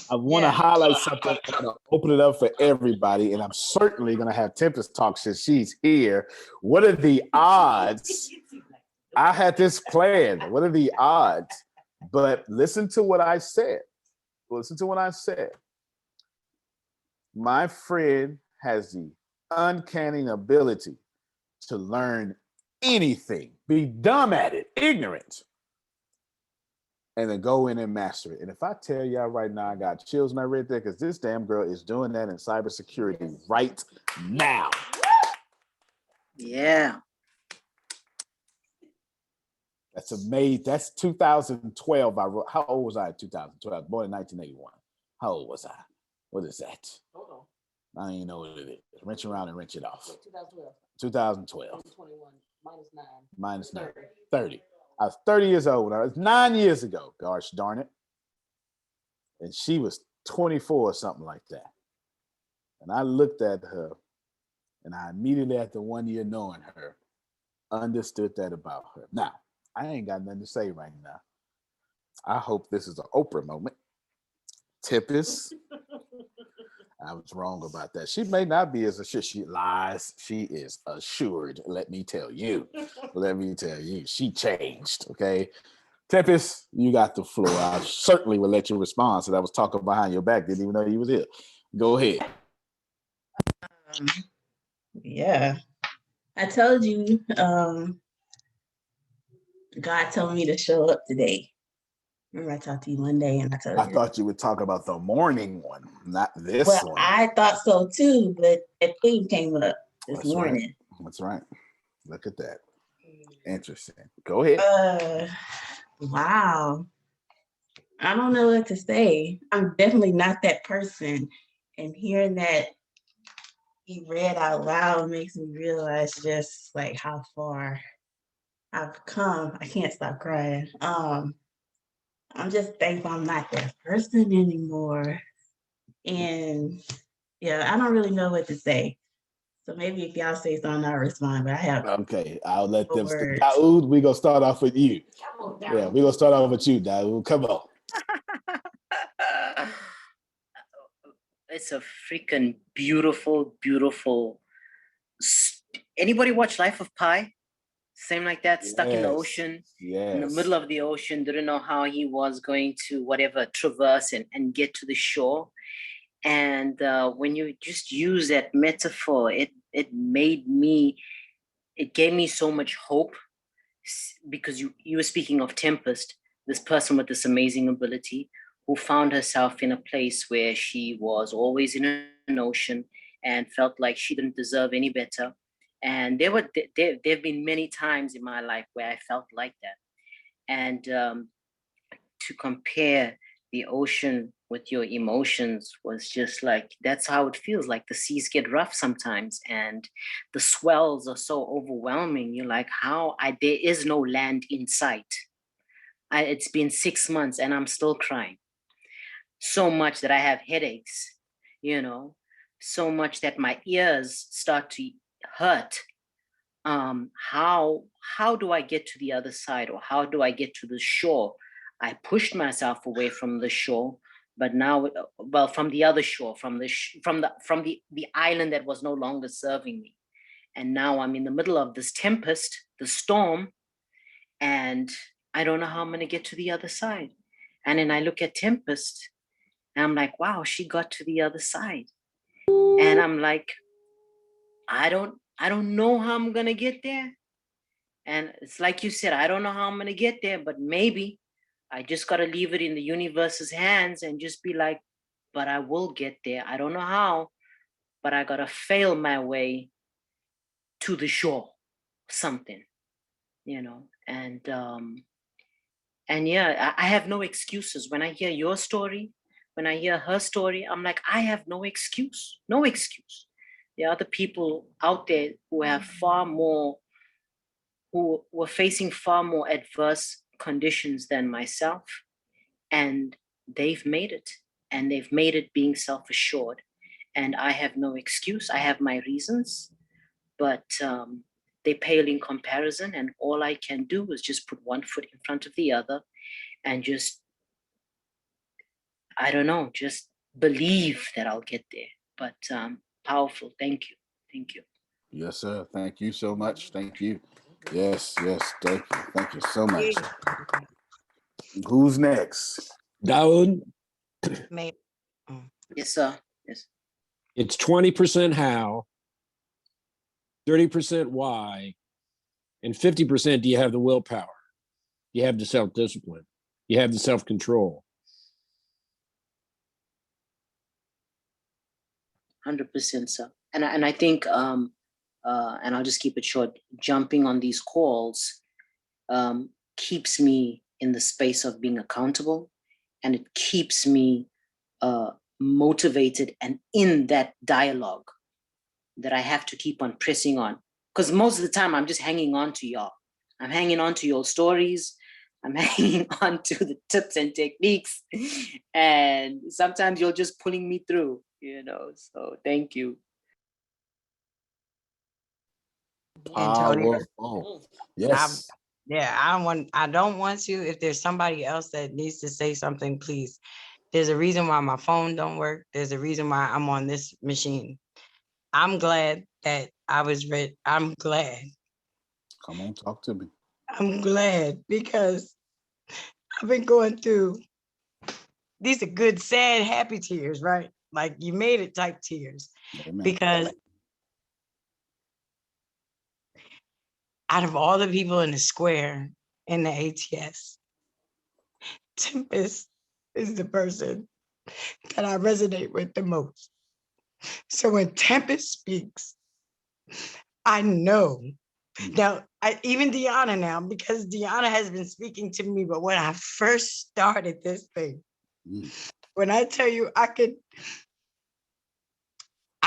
I want to highlight something. I'm going to open it up for everybody, and I'm certainly going to have Tempest talk since she's here. What are the odds? I had this planned. What are the odds? But listen to what I said. Listen to what I said. My friend has the uncanny ability to learn anything, be dumb at it, ignorant, and then go in and master it. And if I tell y'all right now, I got chills when I read that because this damn girl is doing that in cybersecurity right now. Yeah. That's amazing. That's 2012. How old was I in 2012? Born in 1981. How old was I? What is that? Hold on. I don't even know what it is. Wrench around and wrench it off. 2012. 2012. 21 minus 9. Minus 9. 30. I was 30 years old when I was 9 years ago. Gosh darn it. And she was 24 or something like that. And I looked at her, and I immediately, after 1 year knowing her, understood that about her. Now, I ain't got nothing to say right now. I hope this is an Oprah moment. Tempest, I was wrong about that. She may not be as assured. She lies. She is assured. Let me tell you. Let me tell you. She changed. Okay. Tempest, you got the floor. I certainly will let you respond. So I was talking behind your back. Didn't even know you was here. Go ahead. Yeah. I told you, God told me to show up today. Remember I talked to you one day and I told you. I thought you would talk about the morning one, not this well, one. I thought so too, but that thing came up this morning. Right. That's right. Look at that. Interesting. Go ahead. Wow. I don't know what to say. I'm definitely not that person. And hearing that he read out loud makes me realize just like how far I've come. I can't stop crying. I'm just thankful I'm not that person anymore. And yeah, I don't really know what to say. So maybe if y'all say something, I'll respond. But I have okay. I'll let them. words. Daoud, we gonna start off with you. Yeah, we gonna start off with you, Daoud. Come on. It's a freaking beautiful, beautiful. Anybody watch Life of Pi? Same like that, stuck in the ocean, in the middle of the ocean, didn't know how he was going to whatever traverse and get to the shore. And when you just use that metaphor, it gave me so much hope because you were speaking of Tempest, this person with this amazing ability who found herself in a place where she was always in an ocean and felt like she didn't deserve any better. And there have been many times in my life where I felt like that. And to compare the ocean with your emotions was just like, that's how it feels. Like the seas get rough sometimes and the swells are so overwhelming. You're like, there is no land in sight. It's been 6 months and I'm still crying. So much that I have headaches, so much that my ears start to hurt. How do I get to the other side, or how do I get to the shore? I pushed myself away from the shore, but now, from the other shore, from the island that was no longer serving me. And now I'm in the middle of this tempest, the storm, and I don't know how I'm going to get to the other side. And then I look at Tempest and I'm like, wow, she got to the other side. And I'm like, I don't know how I'm going to get there. And it's like you said, I don't know how I'm going to get there, but maybe I just got to leave it in the universe's hands and just be like, but I will get there. I don't know how, but I got to fail my way to the shore, something, and yeah, I have no excuses. When I hear your story, when I hear her story, I'm like, I have no excuse. There are other people out there who have who were facing far more adverse conditions than myself, and they've made it, and they've made it being self-assured. And I have no excuse. I have my reasons, but they pale in comparison, and all I can do is just put one foot in front of the other and just, I don't know, just believe that I'll get there. But powerful. Thank you. Yes, sir. Thank you so much. Thank you. Yes. Thank you so much. Who's next? Daoud, Yes, sir. Yes. it's 20% how, 30% why, and 50% do you have the willpower? You have the self-discipline. You have the self-control. 100%, sir. And I think, and I'll just keep it short, jumping on these calls keeps me in the space of being accountable, and it keeps me motivated and in that dialogue that I have to keep on pressing on. Because most of the time I'm just hanging on to y'all. I'm hanging on to your stories. I'm hanging on to the tips and techniques. And sometimes you're just pulling me through, so thank you. Antonio. Yes. I don't want to. If there's somebody else that needs to say something, please. There's a reason why my phone don't work. There's a reason why I'm on this machine. I'm glad that I was ready. I'm glad. Come on, talk to me. I'm glad because I've been going through, these are good, sad, happy tears, right? Like you made it type tears. Amen. Because out of all the people in the square in the ATS, Tempest is the person that I resonate with the most. So when Tempest speaks, I know. Now, even Deanna now, because Deanna has been speaking to me, but when I first started this thing, when I tell you I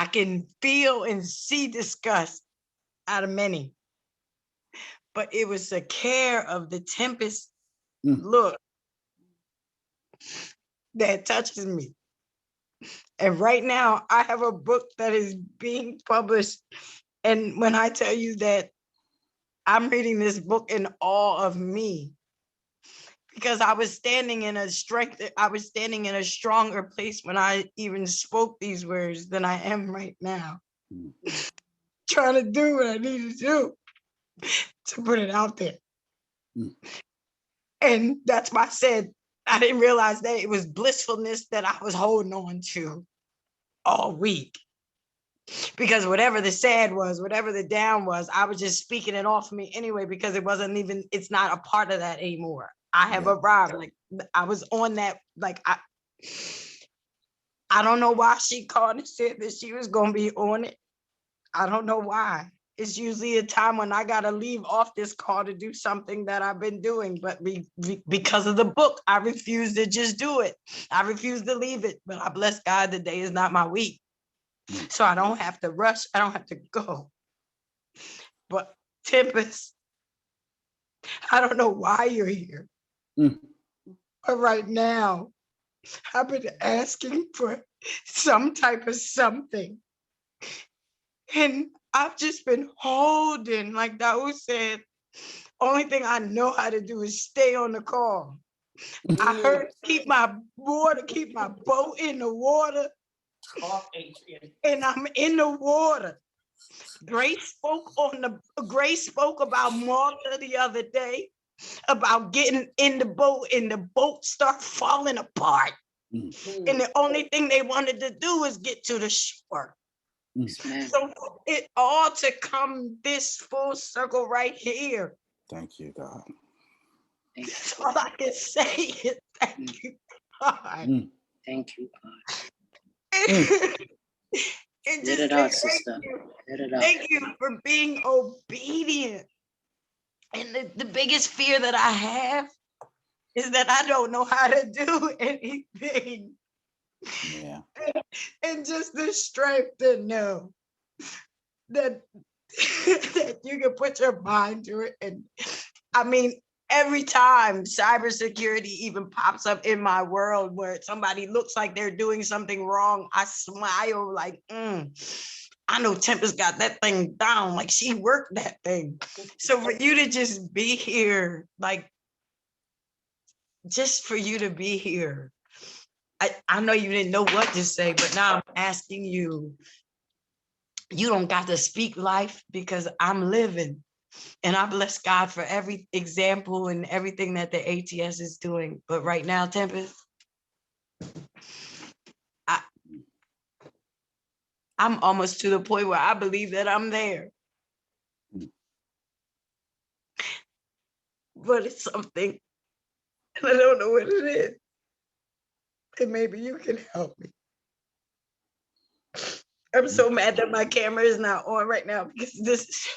can feel and see disgust out of many, but it was the care of the Tempest look that touches me. And right now I have a book that is being published. And when I tell you that I'm reading this book in awe of me, because I was standing in a stronger place when I even spoke these words than I am right now. Trying to do what I need to do to put it out there. And that's why I said, I didn't realize that it was blissfulness that I was holding on to all week. Because whatever the sad was, whatever the down was, I was just speaking it off me anyway, because it's not a part of that anymore. I have arrived. Like I was on that, like I don't know why she called and said that she was gonna be on it. I don't know why. It's usually a time when I gotta leave off this call to do something that I've been doing, but because of the book, I refuse to just do it. I refuse to leave it, but I bless God, the day is not my week. So I don't have to rush, I don't have to go. But Tempest, I don't know why you're here. But right now, I've been asking for some type of something. And I've just been holding, like Daoud said, only thing I know how to do is stay on the call. I heard keep my boat in the water. And I'm in the water. Grace spoke about Martha the other day, about getting in the boat and the boat start falling apart. And the only thing they wanted to do is get to the shore. So it all to come this full circle right here. Thank you, God. That's all I can say is thank you, God. Thank you, God. And Let it out, sister. Let it out. Thank you for being obedient. And the biggest fear that I have is that I don't know how to do anything. Yeah. And just the strength to know that, that you can put your mind to it. And I mean, every time cybersecurity even pops up in my world where somebody looks like they're doing something wrong, I smile like, I know Tempest got that thing down, like she worked that thing. So for you to just be here, like, just for you to be here, I know you didn't know what to say, but now I'm asking you, you don't got to speak life because I'm living. And I bless God for every example and everything that the ATS is doing. But right now, Tempest, I'm almost to the point where I believe that I'm there. But it's something, and I don't know what it is. And maybe you can help me. I'm so mad that my camera is not on right now because this is.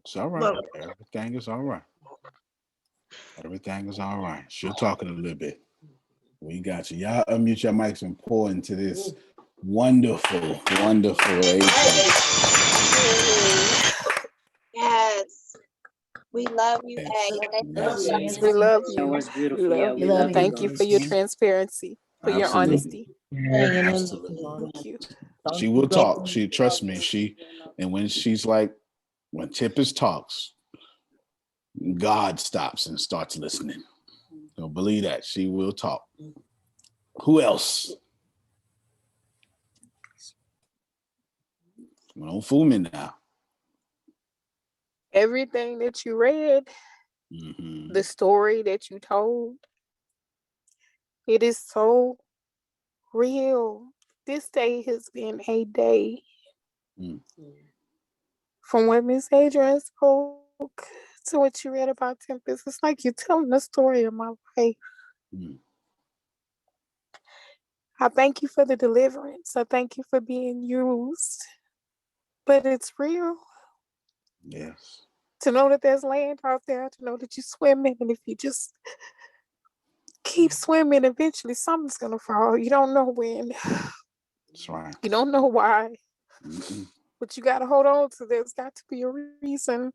It's all right. Everything is all right. Everything is all right. She'll talk in a little bit. We got you. Y'all unmute your mics and pour into this wonderful, wonderful Yes. We love you, A. Yes. We love That you. was beautiful. We Yeah, love we you. love you. Thank you for your Ernestine. transparency, for your Absolutely. honesty. Absolutely. Thank you. She will talk. She trust me. And when she's like, when Tempest talks, God stops and starts listening. So believe that she will talk. Who else? Well, don't fool me now. Everything that you read, the story that you told, it is so real. This day has been a day. From what Miss Adrian spoke to what you read about Tempest, it's like you're telling the story of my life. I thank you for the deliverance. I thank you for being used. But it's real. Yes. To know that there's land out there, to know that you swim in, and if you just keep swimming, eventually something's gonna fall. You don't know when. That's right. You don't know why. But you gotta hold on to there's got to be a reason.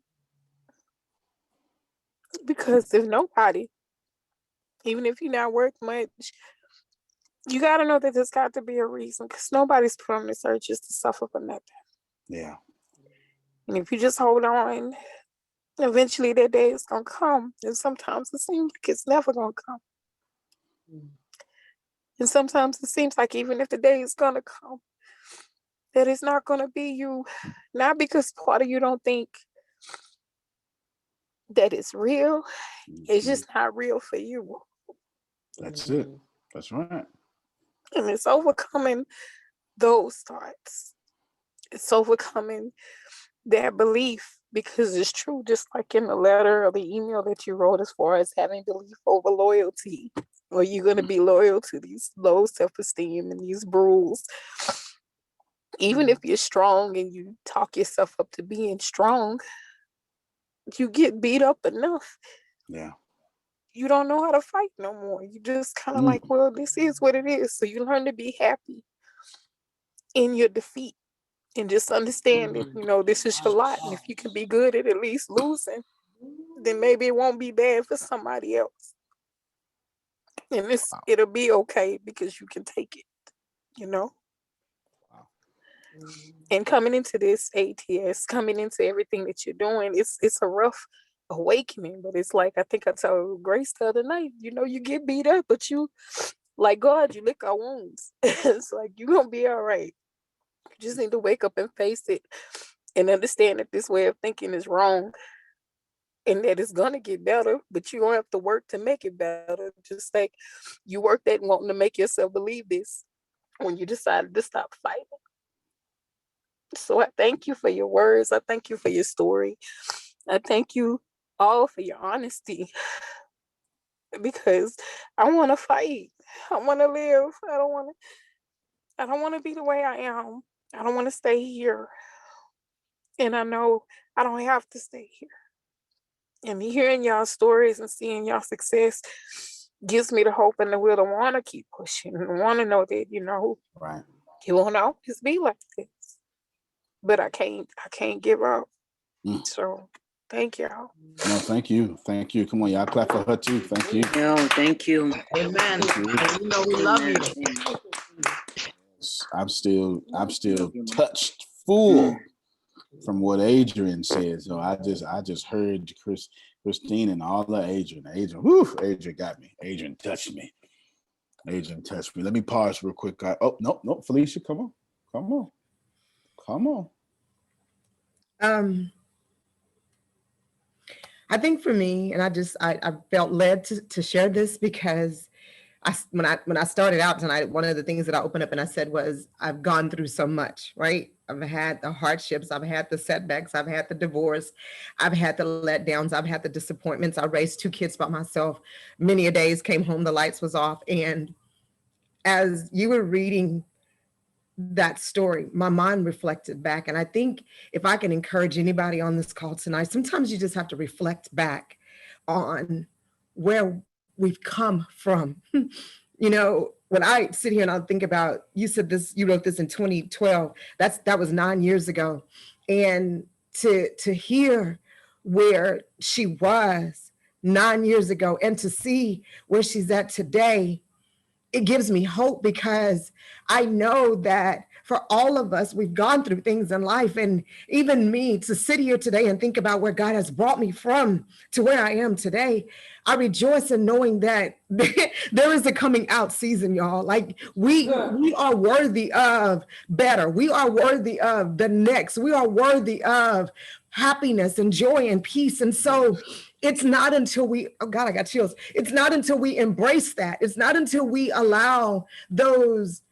Because if nobody, even if you not work much, you gotta know that there's got to be a reason, because nobody's put on this earth just to suffer for nothing. Yeah. And if you just hold on, eventually that day is gonna come. And sometimes it seems like it's never gonna come. And sometimes it seems like even if the day is gonna come, that it's not gonna be you. Not because part of you don't think that it's real. It's just not real for you. That's it. That's right. And it's overcoming those thoughts It's overcoming that belief, because it's true, just like in the letter or the email that you wrote, as far as having belief over loyalty. Or you're going to be loyal to these low self-esteem and these rules. Even if you're strong and you talk yourself up to being strong, you get beat up enough. Yeah. You don't know how to fight no more. You just kind of like, well, this is what it is. So you learn to be happy in your defeat and just understand that, you know, this is your lot. And if you can be good at least losing, then maybe it won't be bad for somebody else. And it'll be okay because you can take it, you know? And coming into this ATS, coming into everything that you're doing, it's a rough awakening, but it's like, I think I told Grace the other night, you know, you get beat up, but you, like God, you lick our wounds. It's like, you're going to be all right. You just need to wake up and face it and understand that this way of thinking is wrong and that it's going to get better, but you don't have to work to make it better. Just like you worked at wanting to make yourself believe this when you decided to stop fighting. So I thank you for your words. I thank you for your story. I thank you all for your honesty, because I want to fight. I want to live. I don't want to be the way I am. I don't want to stay here. And I know I don't have to stay here. And hearing y'all stories and seeing y'all success gives me the hope and the will to want to keep pushing and want to know that, you know, right, it won't always be like this. But I can't give up. So thank y'all. No, thank you. Thank you. Come on, y'all clap for her too. Thank you. No, thank you. Amen. You know we love you. I'm still touched full from what Adrian said. So I just heard Christine and all the Adrian, Adrian got me. Adrian touched me. Let me pause real quick. Oh, no, Felicia, come on. I think for me, and I felt led to share this because when I started out tonight, one of the things that I opened up and I said was, I've gone through so much, right? I've had the hardships, I've had the setbacks, I've had the divorce, I've had the letdowns, I've had the disappointments. I raised 2 kids by myself. Many a days came home, the lights was off. And as you were reading that story, my mind reflected back. And I think if I can encourage anybody on this call tonight, sometimes you just have to reflect back on where we've come from. You know, when I sit here and I think about, you said this, you wrote this in 2012, that was 9 years ago. And to hear where she was 9 years ago and to see where she's at today, it gives me hope, because I know that for all of us, we've gone through things in life. And even me, to sit here today and think about where God has brought me from to where I am today, I rejoice in knowing that there is a coming out season, y'all. Like we are worthy of better. We are worthy of the next. We are worthy of happiness and joy and peace. And so it's not until we, oh God, I got chills. It's not until we embrace that. It's not until we allow those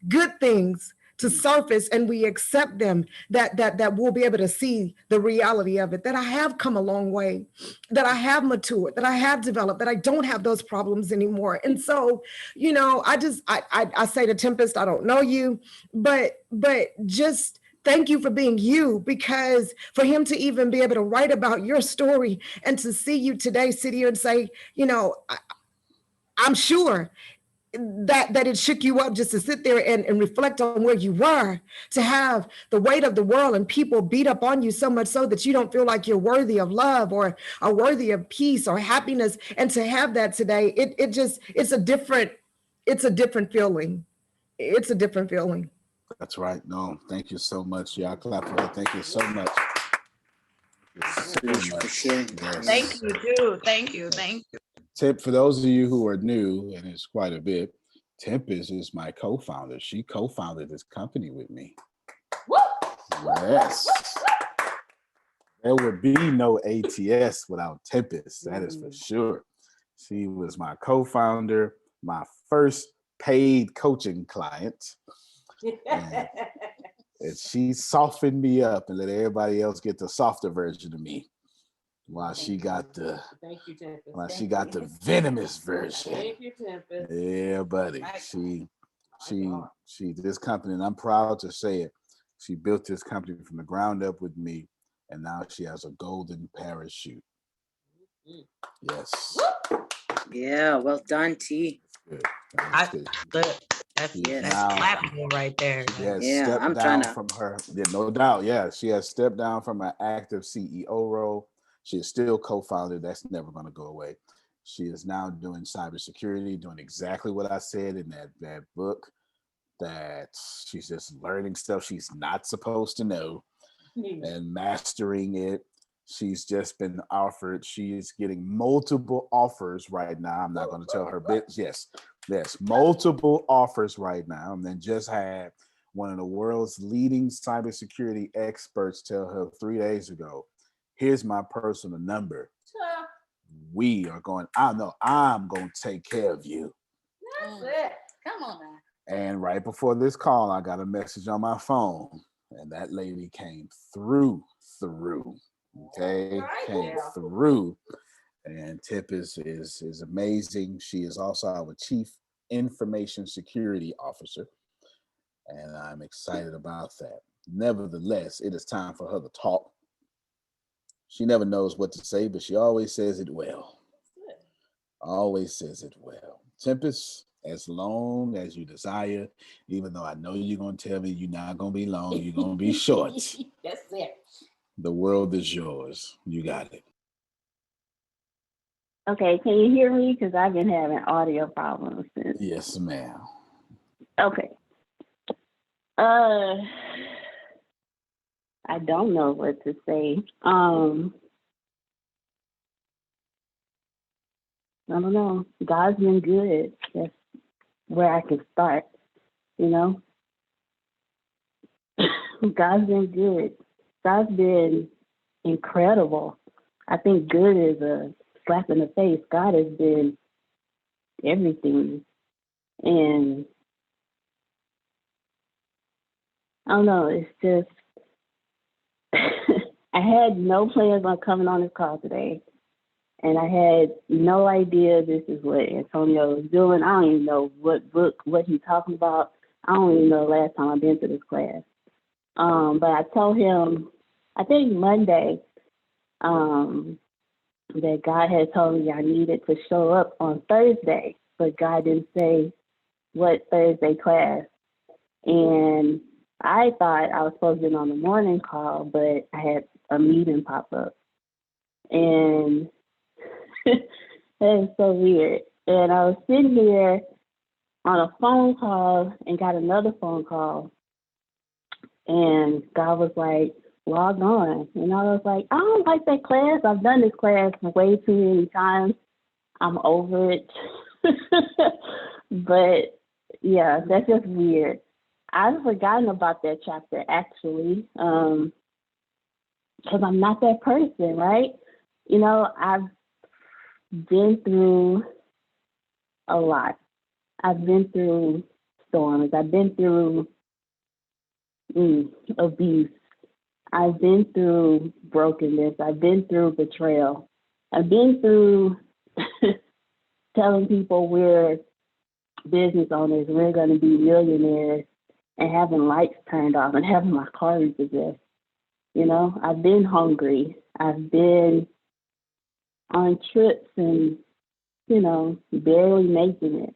good things to surface and we accept them that we'll be able to see the reality of it, that I have come a long way, that I have matured, that I have developed, that I don't have those problems anymore. And so, you know, I say to Tempest, I don't know you, but just thank you for being you, because for him to even be able to write about your story and to see you today sit here and say, you know, I'm sure that it shook you up just to sit there and reflect on where you were, to have the weight of the world and people beat up on you so much so that you don't feel like you're worthy of love or are worthy of peace or happiness. And to have that today, it's a different feeling. It's a different feeling. That's right. No, thank you so much. Y'all clap for her. Thank you so much. Thank you too. Thank you. Tip, for those of you who are new, and it's quite a bit, Tempest is my co-founder. She co-founded this company with me. Woo! Yes. There would be no ATS without Tempest, that is for sure. She was my co-founder, my first paid coaching client. And she softened me up and let everybody else get the softer version of me. While she got the venomous version. Thank you, Tempest. Yeah, buddy. She this company, and I'm proud to say it. She built this company from the ground up with me, and now she has a golden parachute. Yes. Yeah, well done, T. Good. That's now, clappable right there. She has Yeah, stepped I'm down tryna- from her. Yeah, no doubt. Yeah, she has stepped down from her active CEO role. She is still co-founder. That's never going to go away. She is now doing cybersecurity, doing exactly what I said in that book. That she's just learning stuff she's not supposed to know and mastering it. She's just been offered. She is getting multiple offers right now. I'm not going to tell her bits. Yes, multiple offers right now. And then just had one of the world's leading cybersecurity experts tell her 3 days ago, here's my personal number. We are going, I'm going to take care of you. That's it. Come on now. And right before this call, I got a message on my phone, and that lady came through. Okay, came through. And Tip is amazing. She is also our Chief Information Security Officer, and I'm excited about that. Nevertheless, it is time for her to talk. She never knows what to say, but she always says it well. Always says it well. Tempest, as long as you desire, even though I know you're going to tell me you're not going to be long, you're going to be short. That's it. The world is yours. You got it. Okay, can you hear me? Because I've been having audio problems since. Yes, ma'am. Okay. I don't know what to say. I don't know. God's been good. That's where I can start, you know? God's been good. God's been incredible. I think good is a slap in the face. God has been everything. And I don't know, it's just, I had no plans on coming on this call today. And I had no idea this is what Antonio was doing. I don't even know what book, what he's talking about. I don't even know the last time I've been to this class. But I told him, I think Monday, that God had told me I needed to show up on Thursday, but God didn't say what Thursday class. And I thought I was supposed to be on the morning call, but I had a meeting pop up. And that is so weird. And I was sitting here on a phone call and got another phone call. And God was like, log on. And I was like, I don't like that class. I've done this class way too many times. I'm over it. But yeah, that's just weird. I've forgotten about that chapter actually, because I'm not that person, right? You know, I've been through a lot. I've been through storms. I've been through abuse. I've been through brokenness. I've been through betrayal. I've been through telling people we're business owners, we're going to be millionaires, and having lights turned off and having my car repossessed. You know, I've been hungry. I've been on trips and, you know, barely making it.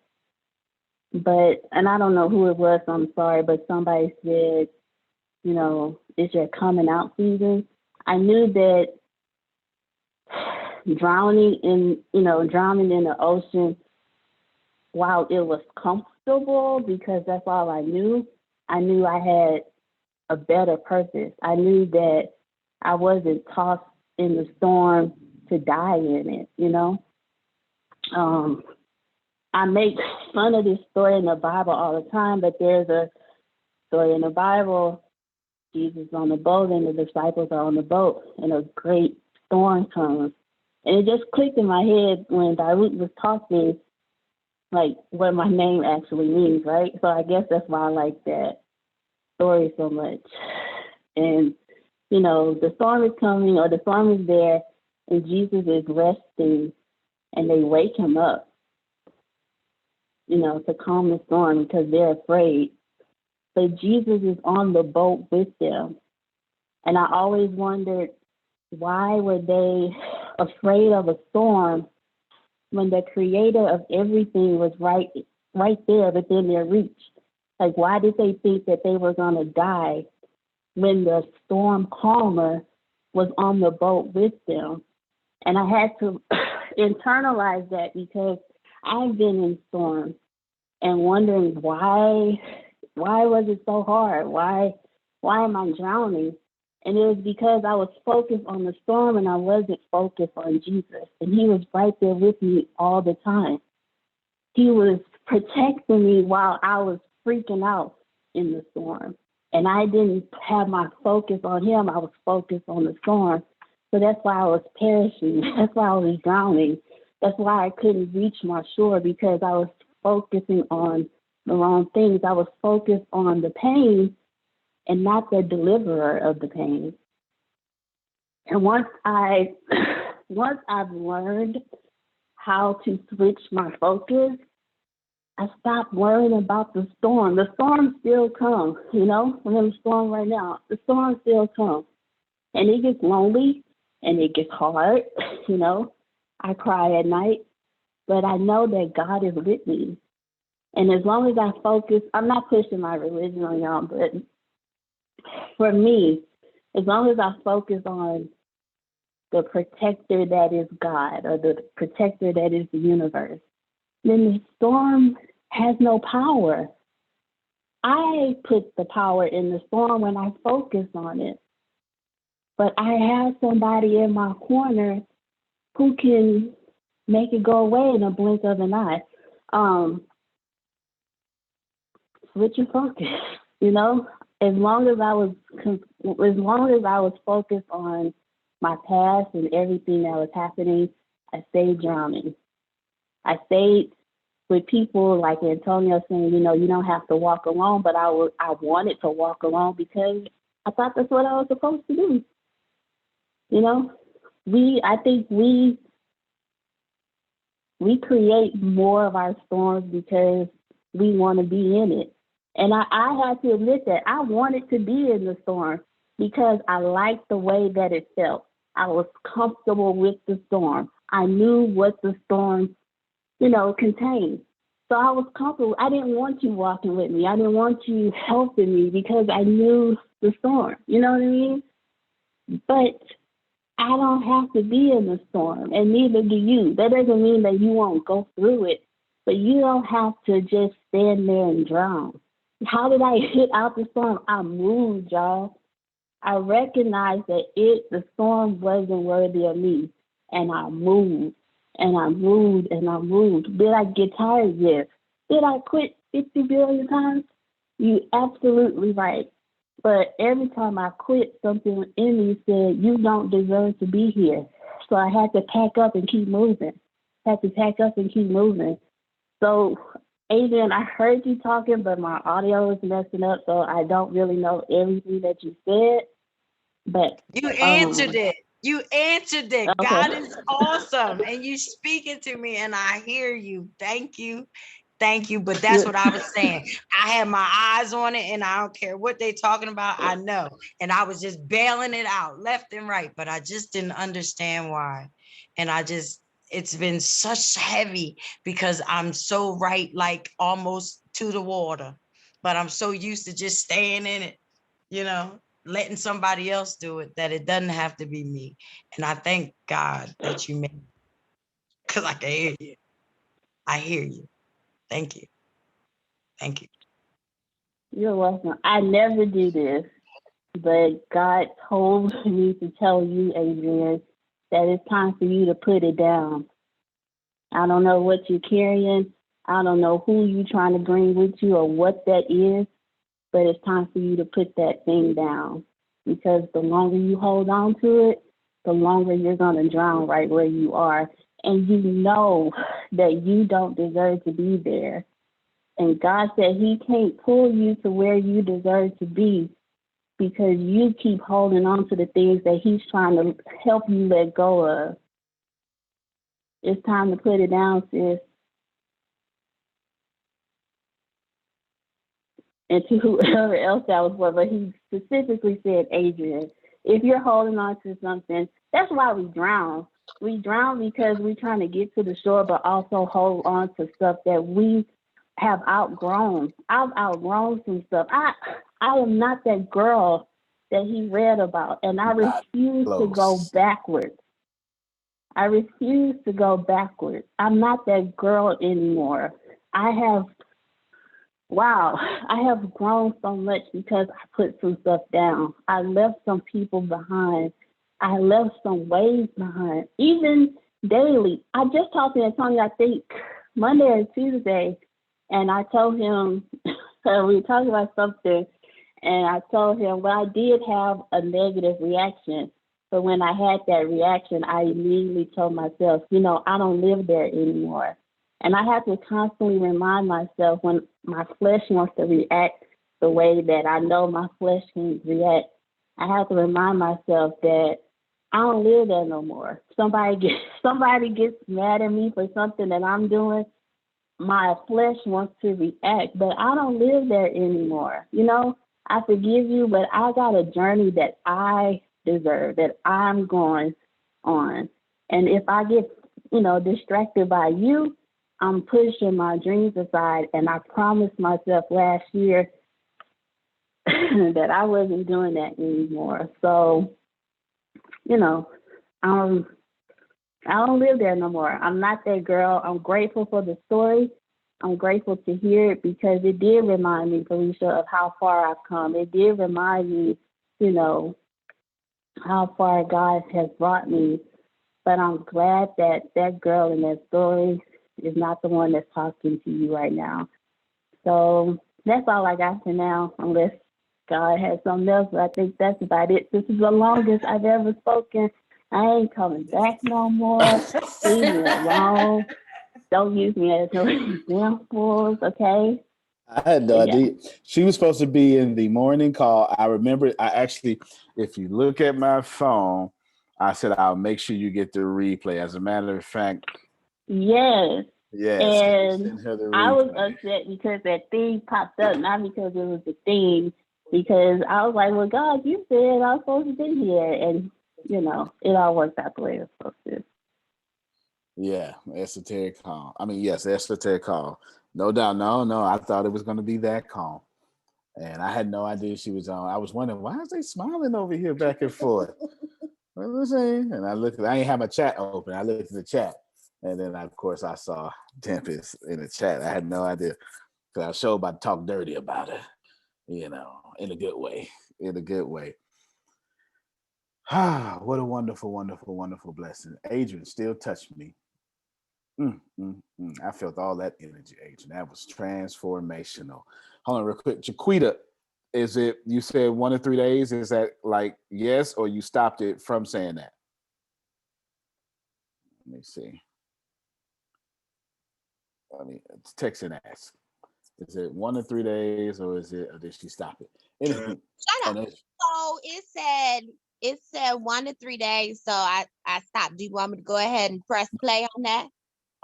But, and I don't know who it was, so I'm sorry, but somebody said, you know, it's your coming out season. I knew that drowning in the ocean, while it was comfortable because that's all I knew I had a better purpose. I knew that I wasn't tossed in the storm to die in it, you know? I make fun of this story in the Bible all the time, but there's a story in the Bible. Jesus is on the boat and the disciples are on the boat and a great storm comes. And it just clicked in my head when Dawood was talking, like what my name actually means, right? So I guess that's why I like that. story so much. And, you know, the storm is coming or the storm is there and Jesus is resting and they wake him up, you know, to calm the storm because they're afraid. But Jesus is on the boat with them. And I always wondered, why were they afraid of a storm when the creator of everything was right there within their reach? Like, why did they think that they were going to die when the storm calmer was on the boat with them? And I had to internalize that because I've been in storms and wondering why was it so hard? Why am I drowning? And it was because I was focused on the storm and I wasn't focused on Jesus. And he was right there with me all the time. He was protecting me while I was freaking out in the storm. And I didn't have my focus on him. I was focused on the storm. So that's why I was perishing. That's why I was drowning. That's why I couldn't reach my shore, because I was focusing on the wrong things. I was focused on the pain and not the deliverer of the pain. And once I've learned how to switch my focus, I stopped worrying about the storm. The storm still comes, you know. We're in a storm right now. The storm still comes. And it gets lonely and it gets hard, you know. I cry at night, but I know that God is with me. And as long as I focus, I'm not pushing my religion on y'all, but for me, as long as I focus on the protector that is God, or the protector that is the universe, then the storm has no power. I put the power in the storm when I focus on it. But I have somebody in my corner who can make it go away in a blink of an eye. Switch your focus, you know? As long as I was focused on my past and everything that was happening, I stayed drowning. I stayed with people like Antonio saying, you know, you don't have to walk alone, but I wanted to walk alone because I thought that's what I was supposed to do. You know, I think we create more of our storms because we want to be in it. And I had to admit that I wanted to be in the storm because I liked the way that it felt. I was comfortable with the storm. I knew what the storm, you know, contained. So I was comfortable. I didn't want you walking with me. I didn't want you helping me because I knew the storm. You know what I mean? But I don't have to be in the storm, and neither do you. That doesn't mean that you won't go through it, but you don't have to just stand there and drown. How did I get out the storm? I moved, y'all. I recognized that the storm wasn't worthy of me, and I moved, and I moved, and I moved. Did I get tired? Yes. Did I quit 50 billion times? You absolutely right. But every time I quit, something in me said, you don't deserve to be here. So I had to pack up and keep moving. So, Adrian, I heard you talking, but my audio is messing up, so I don't really know everything that you said. But you answered it. You answered it. Okay. God is awesome. And you speaking to me, and I hear you. Thank you. Thank you. But that's what I was saying. I had my eyes on it, and I don't care what they talking about. I know. And I was just bailing it out left and right, but I just didn't understand why. And it's been such heavy because I'm so right, like almost to the water, but I'm so used to just staying in it, you know, letting somebody else do it, that it doesn't have to be me. And I thank God that you made, because I can hear you. I hear you. Thank you. Thank you. You're welcome. I never do this, but God told me to tell you, Adrian, that it's time for you to put it down. I don't know what you're carrying. I don't know who you're trying to bring with you or what that is, but it's time for you to put that thing down, because the longer you hold on to it, the longer you're going to drown right where you are. And you know that you don't deserve to be there. And God said he can't pull you to where you deserve to be because you keep holding on to the things that he's trying to help you let go of. It's time to put it down, sis. And to whoever else that was for, but he specifically said, Adrian, if you're holding on to something, that's why we drown. We drown because we're trying to get to the shore, but also hold on to stuff that we have outgrown. I've outgrown some stuff. I am not that girl that he read about, and I refuse to go backwards. I refuse to go backwards. I'm not that girl anymore. I have grown so much because I put some stuff down. I left some people behind. I left some ways behind, even daily. I just talked to Antonio, I think Monday or Tuesday, and I told him, we were talking about something, and I told him, well, I did have a negative reaction. But when I had that reaction, I immediately told myself, I don't live there anymore. And I have to constantly remind myself when my flesh wants to react the way that I know my flesh can react. I have to remind myself that I don't live there no more. Somebody gets mad at me for something that I'm doing. My flesh wants to react, but I don't live there anymore. I forgive you, but I got a journey that I deserve, that I'm going on. And if I get, distracted by you, I'm pushing my dreams aside. And I promised myself last year that I wasn't doing that anymore. So, I don't live there no more. I'm not that girl. I'm grateful for the story. I'm grateful to hear it because it did remind me, Felicia, of how far I've come. It did remind me, how far God has brought me. But I'm glad that that girl in that story is not the one that's talking to you right now. So that's all I got for now, unless God has something else. But I think that's about it. This is the longest I've ever spoken. I ain't coming back no more. Leave me alone. Don't use me as no examples, okay? I had no idea. She was supposed to be in the morning call. I remember, if you look at my phone, I said, I'll make sure you get the replay. As a matter of fact. Yes. And I was replay. upset because that thing popped up, not because it was the thing, because I was like, well, God, you said I was supposed to be here. And, it all worked out the way it was supposed to. Yeah, esoteric calm. Yes, esoteric calm. No doubt. No. I thought it was going to be that calm. And I had no idea she was on. I was wondering, why is they smiling over here back and forth? What was I saying? And I didn't have my chat open. I looked at the chat. And then, of course, I saw Tempest in the chat. I had no idea. Because I was sure about to talk dirty about it, in a good way. In a good way. What a wonderful, wonderful, wonderful blessing. Adrian still touched me. I felt all that energy, Adrian. That was transformational. Hold on real quick. Jaquita, is it, you said 1 to 3 days? Is that like yes, or you stopped it from saying that? Let me see. Text and ask. Is it 1 to 3 days, or did she stop it? Shut up. So it said 1 to 3 days. So I stopped. Do you want me to go ahead and press play on that?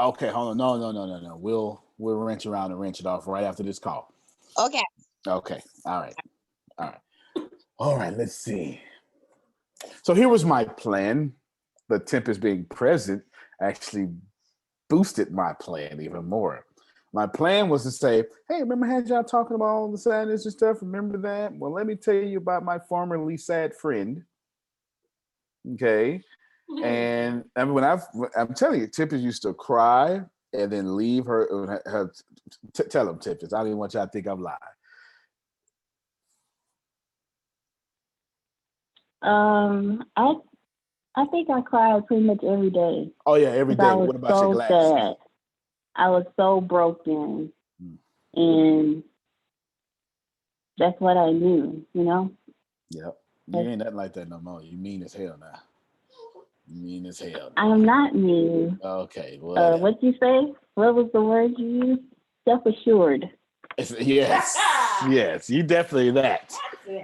Okay, hold on. No. We'll wrench around and wrench it off right after this call. Okay. Okay. All right. Let's see. So here was my plan, but Tempest being present actually boosted my plan even more. My plan was to say, hey, remember I had y'all talking about all the sadness and stuff? Remember that? Well, let me tell you about my formerly sad friend. Okay. And when I'm telling you, Tempest used to cry and then leave her tell them, Tempest. I don't even want y'all to think I'm lying. I think I cried pretty much every day. Oh yeah, every day. What about your glasses? Sad. I was so broken, and that's what I knew. Yep. You ain't nothing like that no more. You mean as hell now. You mean as hell. I am not mean. Okay. What'd you say? What was the word you used? Self-assured. Yes, yes, you definitely that.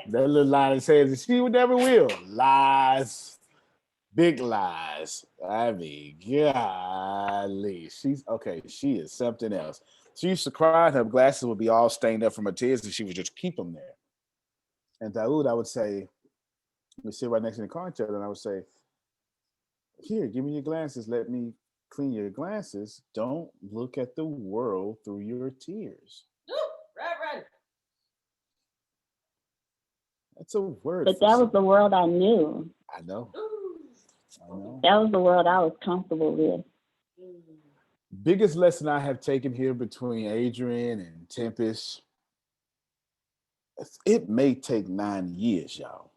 That little line that says she would never will. Lies, big lies. I mean, golly, she's okay. She is something else. She used to cry, and her glasses would be all stained up from her tears, and she would just keep them there. And Daoud, I would say, we sit right next to the car each other, and I would say, "Here, give me your glasses. Let me clean your glasses. Don't look at the world through your tears." Reverend. That's a word. But that was the world I knew. I know. I know. That was the world I was comfortable with. Biggest lesson I have taken here between Adrian and Tempest, it may take 9 years, y'all,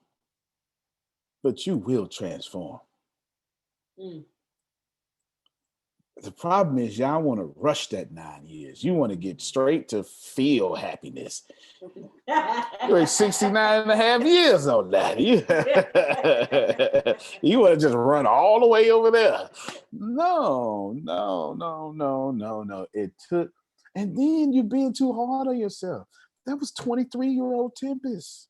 but you will transform. The problem is y'all want to rush that 9 years. You want to get straight to feel happiness. You're 69 and a half years on that. You want to just run all the way over there. No. It took, and then you're being too hard on yourself. That was 23-year-old Tempest.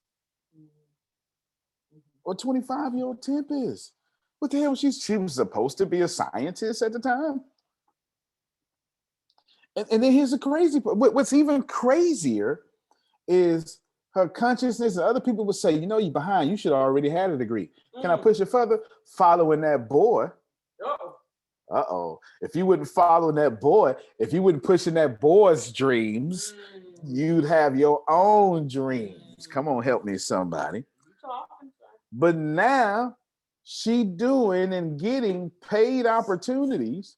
Or 25-year-old Tempest. What the hell was she was supposed to be a scientist at the time? And then here's the crazy part. What's even crazier is her consciousness, and other people would say, you know, you're behind. You should have already had a degree. Can I push it further? Following that boy. Uh-oh. If you wouldn't follow that boy, if you wouldn't push in that boy's dreams, you'd have your own dreams. Come on, help me, somebody. But now she doing and getting paid opportunities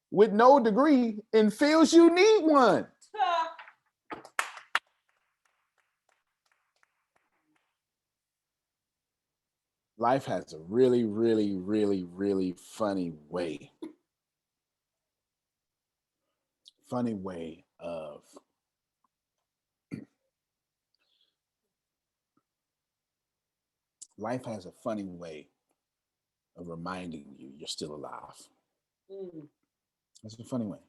with no degree and feels you need one. Life has a really, really, really, really funny way of life has a funny way of reminding you you're still alive. That's a funny way.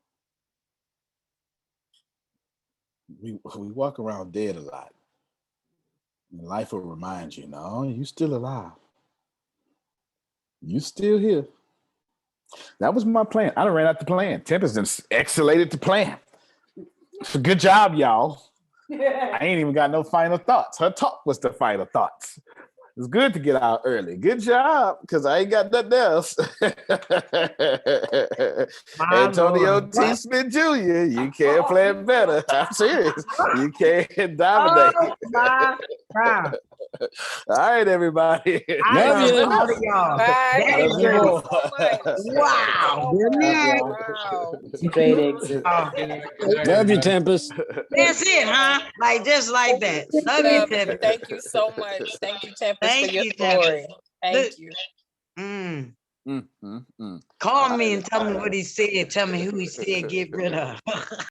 We walk around dead a lot. And life will remind you, no, you still alive. You still here. That was my plan. I done ran out the plan. Tempest done escalated the plan. Good job, y'all. I ain't even got no final thoughts. Her talk was the final thoughts. It's good to get out early. Good job, because I ain't got nothing else. Antonio T. Smith Jr., you can't play it better. I'm serious. You can't dominate. Oh my God. All right, everybody. I Love you. all of y'all. Bye. That is Thank you great. so much. Wow. Good night. Wow. Great exit. Love you, Tempest. That's it, huh? Like just like that. Love you, Love you. Tempest. Thank you so much. Thank you, Tempest, Thank for your you, story. Tempest. Thank you. Call me and tell me what he said. Tell me who he said get rid of.